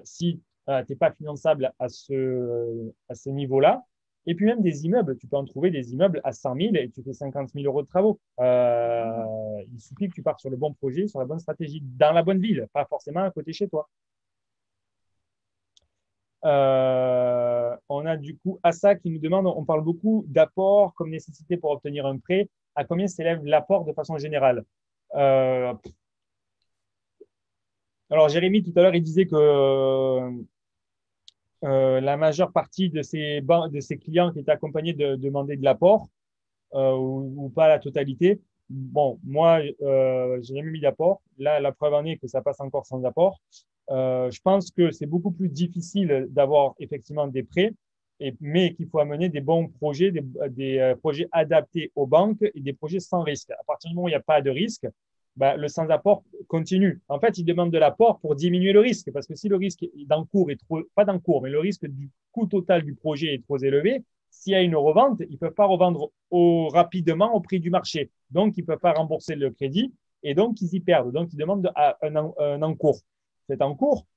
Si tu n'es pas finançable à ce niveau-là, et puis même des immeubles, tu peux en trouver des immeubles à 100 000 et tu fais 50 000 euros de travaux. Il suffit que tu partes sur le bon projet, sur la bonne stratégie, dans la bonne ville, pas forcément à côté chez toi. On a du coup Assa qui nous demande, on parle beaucoup d'apport comme nécessité pour obtenir un prêt. À combien s'élève l'apport de façon générale? Alors Jérémy, tout à l'heure, il disait que la majeure partie de ses clients qui étaient accompagnés demandaient de l'apport ou pas la totalité. Bon, moi, j'ai jamais mis d'apport. Là, la preuve en est que ça passe encore sans apport. Je pense que c'est beaucoup plus difficile d'avoir effectivement des prêts, mais qu'il faut amener des bons projets, des projets adaptés aux banques et des projets sans risque. À partir du moment où il n'y a pas de risque, bah, le sans-apport continue. En fait, ils demandent de l'apport pour diminuer le risque, parce que si le risque d'encours est trop, pas d'encours, mais le risque du coût total du projet est trop élevé, s'il y a une revente, ils ne peuvent pas revendre rapidement au prix du marché. Donc, ils ne peuvent pas rembourser le crédit et donc ils y perdent. Donc, ils demandent un encours. Cet encours,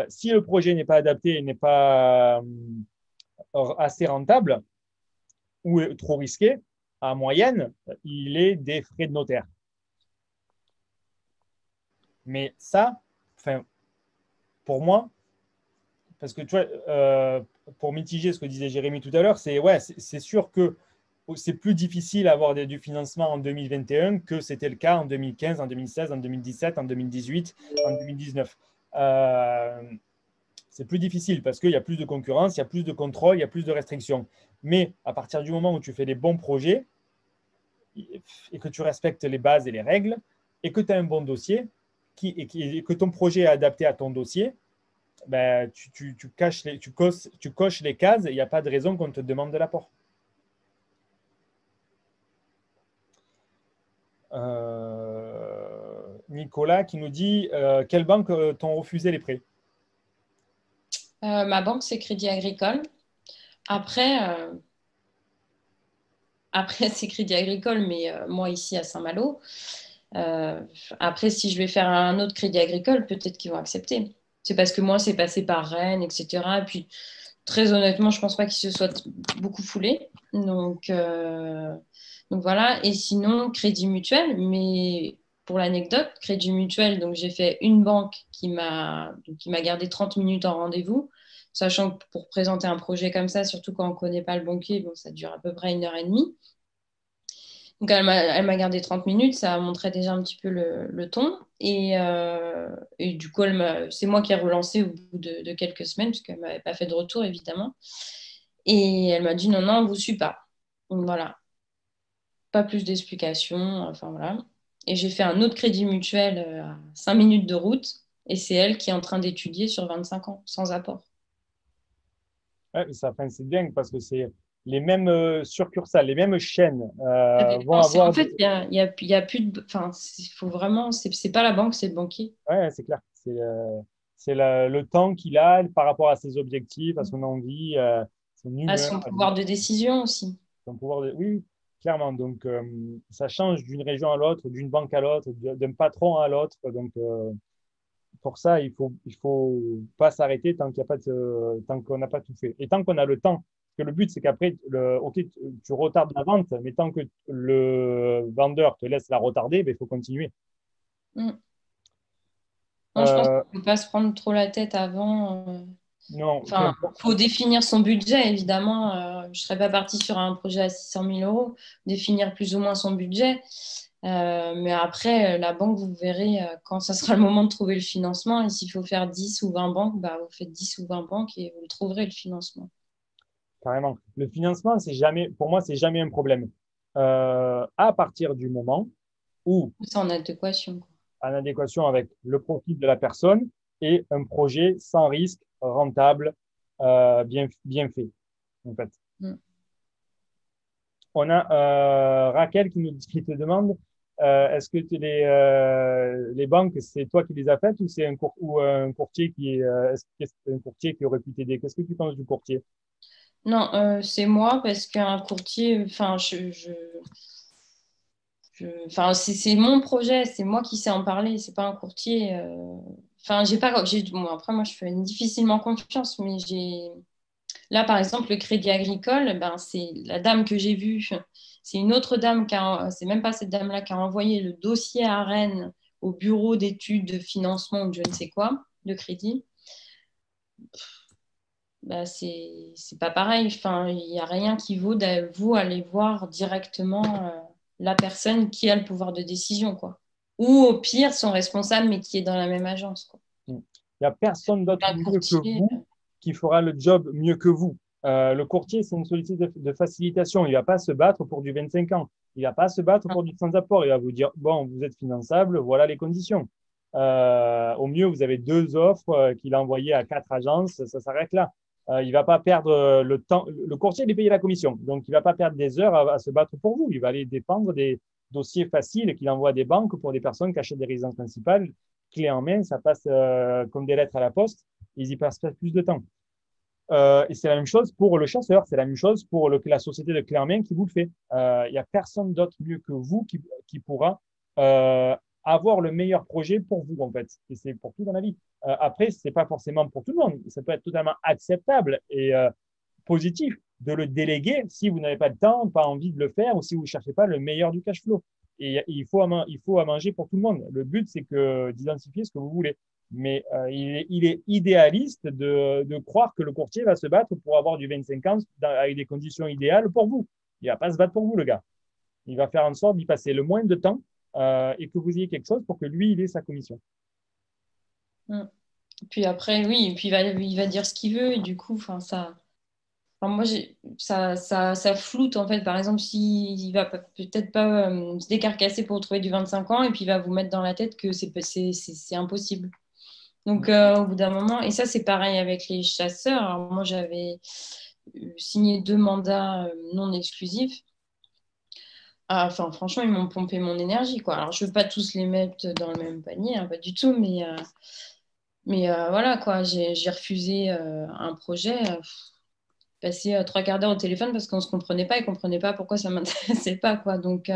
si le projet n'est pas adapté et n'est pas assez rentable ou trop risqué, en moyenne, il est des frais de notaire. Mais ça, enfin, pour moi, parce que tu vois, pour mitiger ce que disait Jérémy tout à l'heure, c'est sûr que c'est plus difficile d'avoir du financement en 2021 que c'était le cas en 2015, en 2016, en 2017, en 2018, en 2019. c'est plus difficile parce qu'il y a plus de concurrence, il y a plus de contrôle, il y a plus de restrictions. Mais à partir du moment où tu fais des bons projets et que tu respectes les bases et les règles et que tu as un bon dossier et que ton projet est adapté à ton dossier, ben, tu coches les cases et il n'y a pas de raison qu'on te demande de l'apport. Nicolas qui nous dit quelles banques t'ont refusé les prêts? Ma banque, c'est Crédit Agricole. Après, c'est Crédit Agricole, mais moi, ici, à Saint-Malo. Après, si je vais faire un autre Crédit Agricole, peut-être qu'ils vont accepter. C'est parce que moi, c'est passé par Rennes, etc. Et puis, très honnêtement, je ne pense pas qu'ils se soient beaucoup foulés. Donc voilà. Et sinon, Crédit Mutuel. Mais pour l'anecdote, Crédit Mutuel, donc j'ai fait une banque qui m'a gardé 30 minutes en rendez-vous. Sachant que pour présenter un projet comme ça, surtout quand on ne connaît pas le banquier, bon, ça dure à peu près 1 heure et demie. Donc, elle m'a gardé 30 minutes, ça montrait déjà un petit peu le ton. Et du coup, c'est moi qui ai relancé au bout de quelques semaines, parce qu'elle ne m'avait pas fait de retour, évidemment. Et elle m'a dit non, non, on ne vous suit pas. Donc voilà, pas plus d'explications. Enfin voilà. Et j'ai fait un autre crédit mutuel à 5 minutes de route. Et c'est elle qui est en train d'étudier sur 25 ans, sans apport. Ouais, c'est bien parce que c'est les mêmes succursales, les mêmes chaînes vont En avoir. fait, il y a plus de. Enfin, il faut vraiment. C'est pas la banque, c'est le banquier. Ouais, c'est clair. C'est le temps qu'il a par rapport à ses objectifs, à son envie, son À humeur, son pouvoir de décision aussi. son pouvoir de. Oui, clairement. Donc, ça change d'une région à l'autre, d'une banque à l'autre, d'un patron à l'autre. Donc, pour ça, il faut pas s'arrêter tant qu'on n'a pas tout fait. Et tant qu'on a le temps. Parce que le but, c'est qu'après, ok, tu retardes la vente, mais tant que le vendeur te laisse la retarder, ben, il faut continuer. Mm. Non, je pense Euh, qu'il ne faut pas se prendre trop la tête avant. non, Enfin, il faut définir son budget, évidemment. Je ne serais pas partie sur un projet à 600 000 euros. Définir plus ou moins son budget. Mais après, la banque, vous verrez quand ça sera le moment de trouver le financement. Et s'il faut faire 10 ou 20 banques, bah, vous faites 10 ou 20 banques et vous le trouverez le financement. carrément. Le financement, pour moi, c'est jamais un problème. À partir du moment où, C'est en adéquation, quoi. en adéquation avec le profil de la personne et un projet sans risque, rentable, bien fait, en fait. Mm. On a Raquel qui te demande est-ce que les banques, c'est toi qui les as faites ou c'est un courtier est-ce que c'est un courtier qui aurait pu t'aider? Qu'est-ce que tu penses du courtier? Non, c'est moi parce qu'un courtier, enfin, enfin, c'est mon projet, c'est moi qui sais en parler, c'est pas un courtier. Enfin, j'ai pas, bon, après, moi, je fais difficilement confiance, mais là, par exemple, le Crédit Agricole, ben, c'est la dame que j'ai vue, c'est une autre dame c'est même pas cette dame-là qui a envoyé le dossier à Rennes au bureau d'études de financement ou je ne sais quoi, de crédit. Bah, c'est pas pareil. Enfin, il n'y a rien qui vaut vous aller voir directement la personne qui a le pouvoir de décision, quoi. Ou au pire, son responsable, mais qui est dans la même agence, quoi. Il n'y a personne d'autre Un mieux que courtier. vous qui fera le job mieux que vous. Le courtier, c'est une société de facilitation. Il ne va pas se battre pour du 25 ans. Il ne va pas se battre pour du sans-apport. Il va vous dire, bon, vous êtes finançable, voilà les conditions. Au mieux, vous avez 2 offres qu'il a envoyées à 4 agences, ça s'arrête là. Il ne va pas perdre le temps. Le courtier, il est payé la commission. Donc, il ne va pas perdre des heures à se battre pour vous. Il va aller défendre des dossiers faciles qu'il envoie à des banques pour des personnes qui achètent des résidences principales. Clé en main, ça passe comme des lettres à la poste. Ils y passent plus de temps. Et c'est la même chose pour le chasseur, c'est la même chose pour la société de clé en main qui vous le fait. Il n'y a personne d'autre mieux que vous qui pourra avoir le meilleur projet pour vous, en fait. Et c'est pour tout dans la vie. Après, ce n'est pas forcément pour tout le monde. Ça peut être totalement acceptable et positif de le déléguer si vous n'avez pas de temps, pas envie de le faire ou si vous ne cherchez pas le meilleur du cash flow. Et il faut à manger pour tout le monde. Le but, c'est d'identifier ce que vous voulez. Mais il est idéaliste de croire que le courtier va se battre pour avoir du 25 ans avec des conditions idéales pour vous. Il ne va pas se battre pour vous, le gars. Il va faire en sorte d'y passer le moins de temps et que vous ayez quelque chose pour que lui, il ait sa commission. Mm. Puis après, oui, et puis il va dire ce qu'il veut, et du coup, moi, ça floute, en fait. Par exemple, s'il va peut-être pas se décarcasser pour trouver du 25 ans, et puis il va vous mettre dans la tête que c'est impossible. Donc, au bout d'un moment, et ça, c'est pareil avec les chasseurs. Alors, moi, j'avais signé 2 mandats non exclusifs. Ah, enfin, franchement, ils m'ont pompé mon énergie, quoi. Alors, je ne veux pas tous les mettre dans le même panier, hein, pas du tout, mais voilà, quoi. J'ai refusé un projet, passé 3 quarts d'heure au téléphone parce qu'on ne se comprenait pas et ne comprenait pas pourquoi ça ne m'intéressait pas, quoi. Donc,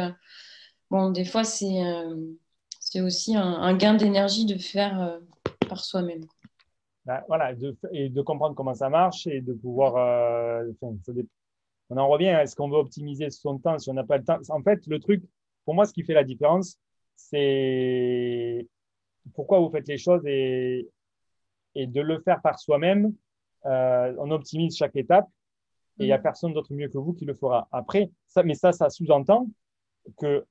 bon, des fois, c'est aussi un gain d'énergie de faire par soi-même. Ben, voilà, et de comprendre comment ça marche et de pouvoir. Enfin, on en revient, est-ce qu'on veut optimiser son temps si on n'a pas le temps? En fait, le truc, pour moi, ce qui fait la différence, c'est pourquoi vous faites les choses et de le faire par soi-même. On optimise chaque étape et il n'y a personne d'autre mieux que vous qui le fera. Après, ça sous-entend que,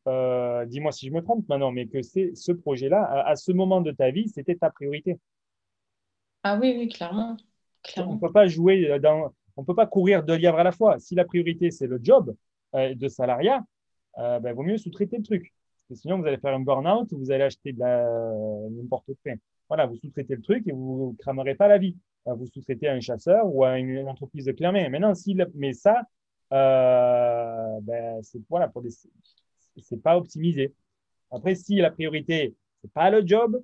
dis-moi si je me trompe maintenant, mais que c'est ce projet-là, à ce moment de ta vie, c'était ta priorité. Ah oui, oui, clairement. On ne Clairement. peut pas jouer on peut pas courir 2 lièvres à la fois. Si la priorité, c'est le job de salariat, ben, vaut mieux sous-traiter le truc. Parce que sinon, vous allez faire un burn-out, vous allez acheter n'importe quoi. Voilà, vous sous-traitez le truc et vous ne cramerez pas la vie. Vous sous-traitez à un chasseur ou à une entreprise de clé en main. Maintenant, mais ça, ben, voilà, c'est pas optimisé. Après, si la priorité, c'est pas le job,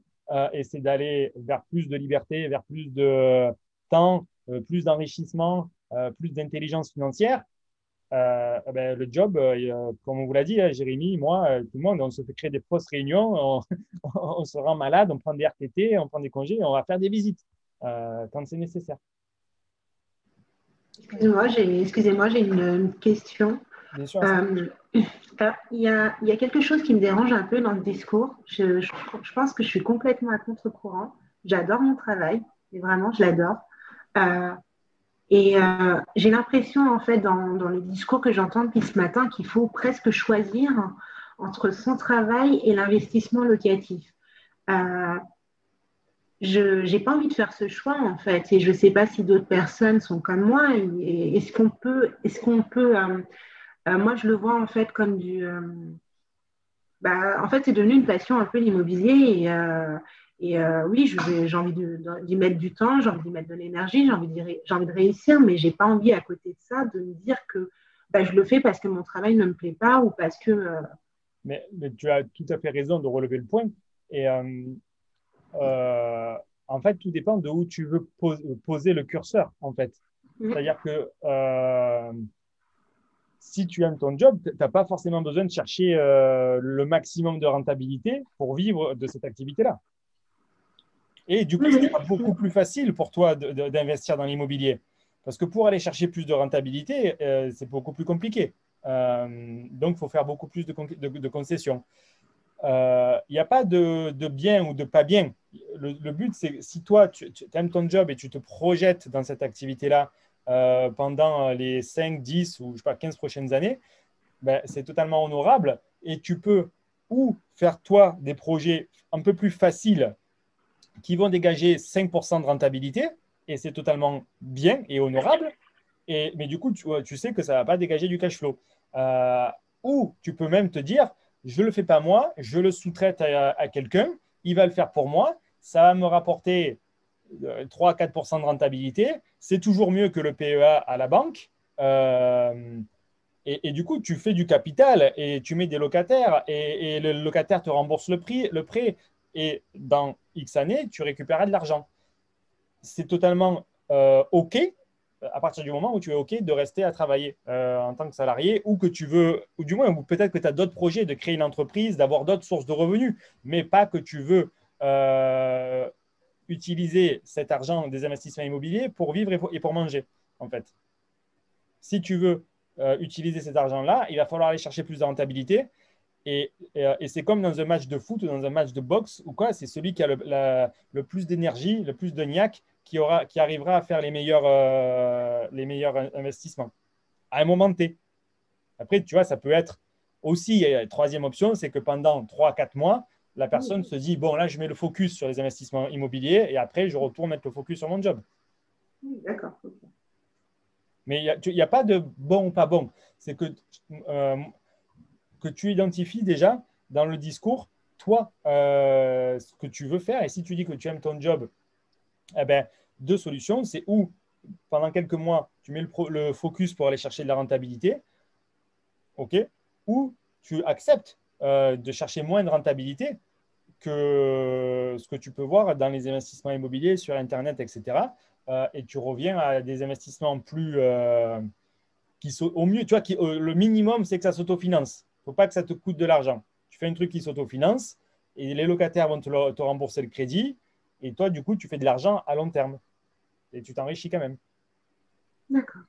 et c'est d'aller vers plus de liberté, vers plus de temps, plus d'enrichissement, plus d'intelligence financière, ben, le job, comme on vous l'a dit, hein, Jérémy, moi, tout le monde, on se fait créer des fausses réunions, on se rend malade, on prend des RTT, on prend des congés, on va faire des visites quand c'est nécessaire. Excusez-moi, j'ai une question. Bien sûr, Euh, il y a quelque chose qui me dérange un peu dans le discours. Je pense que je suis complètement à contre-courant. J'adore mon travail, et vraiment, je l'adore. Euh, j'ai l'impression, en fait, dans le discours que j'entends depuis ce matin, qu'il faut presque choisir entre son travail et l'investissement locatif. Euh, je n'ai pas envie de faire ce choix, en fait, et je ne sais pas si d'autres personnes sont comme moi. Moi, je le vois, en fait, comme en fait, c'est devenu une passion un peu l'immobilier, oui, j'ai envie d'y mettre du temps, j'ai envie d'y mettre de l'énergie, j'ai envie de réussir, mais j'ai pas envie à côté de ça de me dire que je le fais parce que mon travail ne me plaît pas ou parce que… mais tu as tout à fait raison de relever le point. Et en fait, tout dépend de où tu veux poser le curseur, en fait. C'est-à-dire que si tu aimes ton job, tu n'as pas forcément besoin de chercher le maximum de rentabilité pour vivre de cette activité-là. Et du coup, ce sera beaucoup plus facile pour toi d'investir dans l'immobilier. Parce que pour aller chercher plus de rentabilité, c'est beaucoup plus compliqué. Donc, il faut faire beaucoup plus de concessions. Il n'y a pas de bien ou de pas bien. Le but, c'est si toi, tu aimes ton job et tu te projettes dans cette activité-là pendant les 5, 10 ou je sais pas, 15 prochaines années, ben, c'est totalement honorable et tu peux ou faire toi des projets un peu plus faciles qui vont dégager 5% de rentabilité et c'est totalement bien et honorable. Mais du coup, tu sais que ça ne va pas dégager du cash flow. Ou tu peux même te dire, je ne le fais pas moi, je le sous-traite à quelqu'un, il va le faire pour moi, ça va me rapporter 3 à 4% de rentabilité, c'est toujours mieux que le PEA à la banque. Et du coup, tu fais du capital et tu mets des locataires et le locataire te rembourse le prêt et dans X années, tu récupéreras de l'argent. C'est totalement OK à partir du moment où tu es OK de rester à travailler en tant que salarié ou que tu veux, ou du moins, ou peut-être que tu as d'autres projets de créer une entreprise, d'avoir d'autres sources de revenus, mais pas que tu veux utiliser cet argent des investissements immobiliers pour vivre et pour manger, en fait. Si tu veux utiliser cet argent-là, il va falloir aller chercher plus de rentabilité. Et c'est comme dans un match de foot ou dans un match de boxe ou quoi, c'est celui qui a le plus d'énergie, le plus de niaque qui arrivera à faire les meilleurs investissements à un moment T. Après, tu vois, ça peut être aussi, troisième option, c'est que pendant 3 à 4 mois, la personne se dit, bon, là, je mets le focus sur les investissements immobiliers et après, je retourne mettre le focus sur mon job. Oui, d'accord. Ok. Mais il n'y a pas de bon ou pas bon. C'est que tu identifies déjà dans le discours, toi, ce que tu veux faire. Et si tu dis que tu aimes ton job, eh ben, deux solutions. C'est ou pendant quelques mois, tu mets le focus pour aller chercher de la rentabilité, ok, ou tu acceptes de chercher moins de rentabilité que ce que tu peux voir dans les investissements immobiliers sur Internet, etc. Et tu reviens à des investissements plus qui sont au mieux, tu vois, le minimum, c'est que ça s'autofinance. Il ne faut pas que ça te coûte de l'argent. Tu fais un truc qui s'autofinance et les locataires vont te rembourser le crédit et toi, du coup, tu fais de l'argent à long terme et tu t'enrichis quand même. D'accord.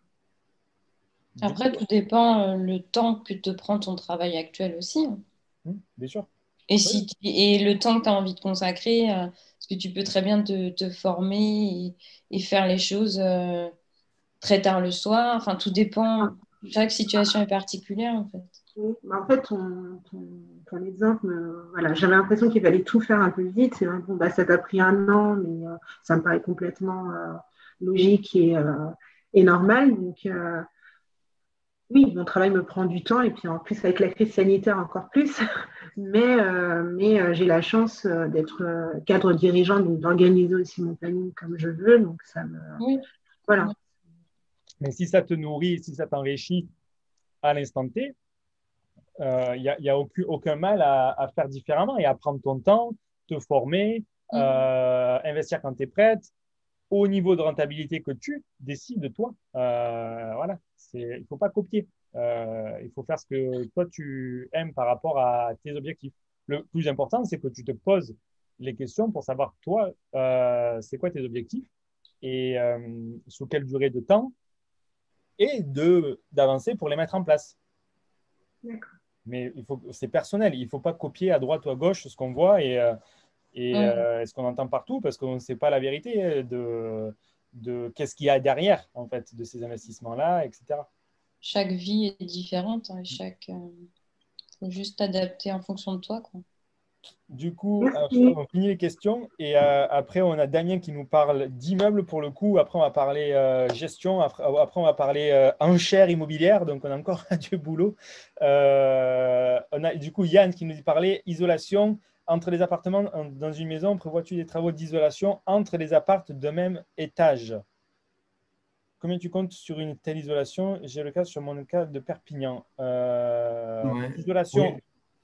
Après, tout dépend le temps que te prend ton travail actuel aussi, hein. Bien sûr. Et, Oui. et le temps que tu as envie de consacrer, parce que tu peux très bien te former et faire les choses très tard le soir. Enfin, tout dépend. Chaque situation est particulière, en fait. Oui. En fait, ton exemple, voilà, j'avais l'impression qu'il fallait tout faire un peu vite. C'est vrai, bon, bah, ça t'a pris un an, mais ça me paraît complètement logique et normal. Donc, oui, mon travail me prend du temps et puis en plus avec la crise sanitaire encore plus. Mais j'ai la chance d'être cadre dirigeant, donc d'organiser aussi mon planning comme je veux. Donc ça me Oui. voilà. Mais si ça te nourrit, si ça t'enrichit à l'instant T, il n'y a aucun mal à faire différemment et à prendre ton temps, te former, investir quand tu es prête, au niveau de rentabilité que tu décides, toi. Voilà, il ne faut pas copier. Il faut faire ce que toi, tu aimes par rapport à tes objectifs. Le plus important, c'est que tu te poses les questions pour savoir, toi, c'est quoi tes objectifs et sous quelle durée de temps et d'avancer pour les mettre en place. D'accord. Mais c'est personnel. Il ne faut pas copier à droite ou à gauche ce qu'on voit et ce qu'on entend partout parce qu'on ne sait pas la vérité de qu'est-ce qu'il y a derrière en fait de ces investissements-là, etc. Chaque vie est différente, hein, et faut juste t'adapter en fonction de toi, quoi. Du coup, Merci. on finit les questions et après on a Damien qui nous parle d'immeubles pour le coup. Après on va parler gestion. Après on va parler enchères immobilières. Donc on a encore du boulot. On a du coup Yann qui nous dit parler isolation entre les appartements dans une maison. Prévois-tu des travaux d'isolation entre les appartements de même étage? Combien tu comptes sur une telle isolation? J'ai le cas sur mon cas de Perpignan. Ouais. Isolation Oui.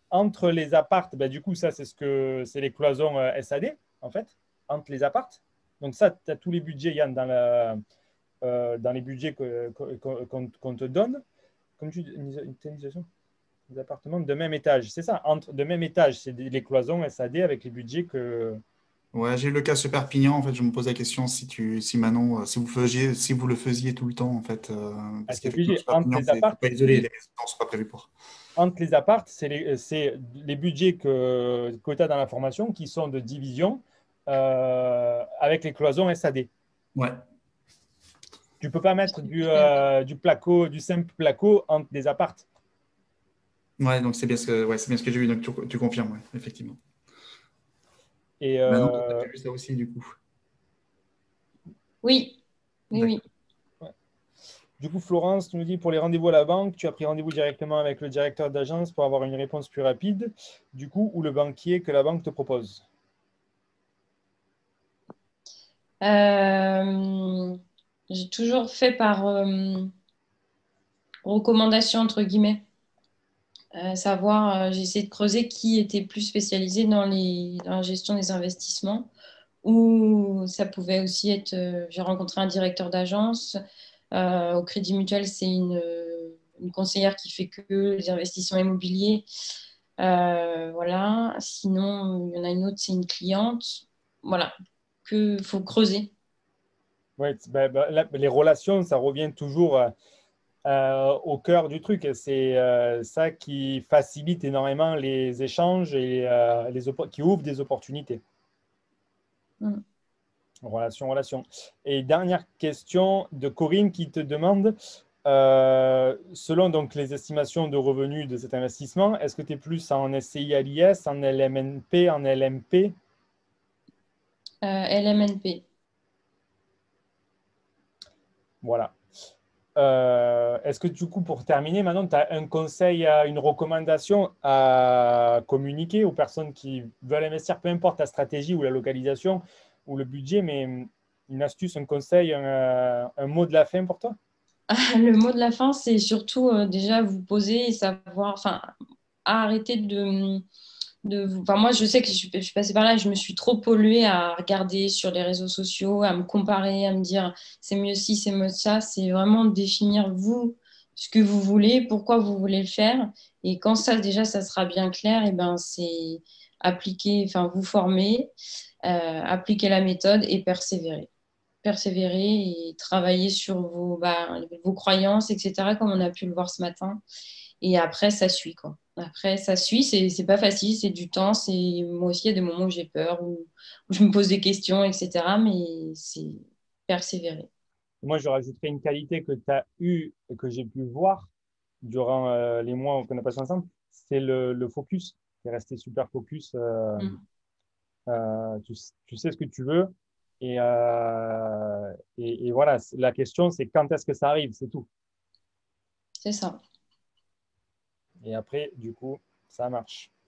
entre les appartes, bah, du coup, ça, c'est les cloisons SAD, en fait, entre les appartes. Donc ça, tu as tous les budgets, Yann, dans les budgets qu'on te donne. Comme tu dis, une isolation des appartements de même étage. C'est ça, de même étage, c'est les cloisons SAD avec les budgets que… Ouais, j'ai eu le cas sur Perpignan. En fait, je me pose la question si Manon, si vous le faisiez tout le temps, en fait, Ah, parce c'est qu'effectivement, obligé. sur Entre Perpignan, les c'est appartes, pas isolé, les résidences ne sont pas prévues pour. entre les appartes, c'est les budgets que tu as dans la formation qui sont de division avec les cloisons SAD. Ouais, Tu ne peux pas mettre du placo, du simple placo entre des appartes. ouais, donc c'est bien ce que j'ai vu. Donc tu confirmes, ouais, effectivement. Et Manon, toi, t'as vu ça aussi, du coup. Oui, oui, D'accord. oui. ouais. Du coup, Florence, tu nous dis pour les rendez-vous à la banque, tu as pris rendez-vous directement avec le directeur d'agence pour avoir une réponse plus rapide, du coup, ou le banquier que la banque te propose. Euh, j'ai toujours fait par recommandation, entre guillemets. Savoir, j'ai essayé de creuser qui était plus spécialisé dans la gestion des investissements. Ou ça pouvait aussi être, j'ai rencontré un directeur d'agence. Au Crédit Mutuel, c'est une conseillère qui fait que les investissements immobiliers. Voilà. Sinon, il y en a une autre, c'est une cliente. Voilà. Que faut creuser. Ouais, les relations, ça revient toujours au cœur du truc. C'est ça qui facilite énormément les échanges et qui ouvre des opportunités. Mm. Relation. Et dernière question de Corinne qui te demande selon donc, les estimations de revenus de cet investissement, est-ce que tu es plus en SCI à l'IS, en LMNP, en LMP? LMNP. Voilà. Est-ce que du coup, pour terminer, maintenant, tu as un conseil, une recommandation à communiquer aux personnes qui veulent investir, peu importe la stratégie ou la localisation ou le budget, mais une astuce, un conseil, un mot de la fin pour toi? Le mot de la fin, c'est surtout déjà vous poser et savoir, enfin, arrêter enfin, moi, je sais que je suis passée par là, je me suis trop polluée à regarder sur les réseaux sociaux, à me comparer, à me dire c'est mieux ci, c'est mieux ça. C'est vraiment définir vous ce que vous voulez, pourquoi vous voulez le faire. Et quand ça, déjà, ça sera bien clair, et ben, c'est appliquer, enfin, vous former, appliquer la méthode et persévérer. Persévérer et travailler sur vos croyances, etc., comme on a pu le voir ce matin. Et après, ça suit, quoi. Après, ça suit, c'est pas facile, c'est du temps. Moi aussi, il y a des moments où j'ai peur, où je me pose des questions, etc. Mais c'est persévérer. Moi, je rajouterais une qualité que tu as eue et que j'ai pu voir durant les mois qu'on a passé ensemble, c'est le focus. Tu es resté super focus. Mm. Tu sais ce que tu veux. Et voilà, la question, c'est quand est-ce que ça arrive, c'est tout. C'est ça. Et après, du coup, ça marche.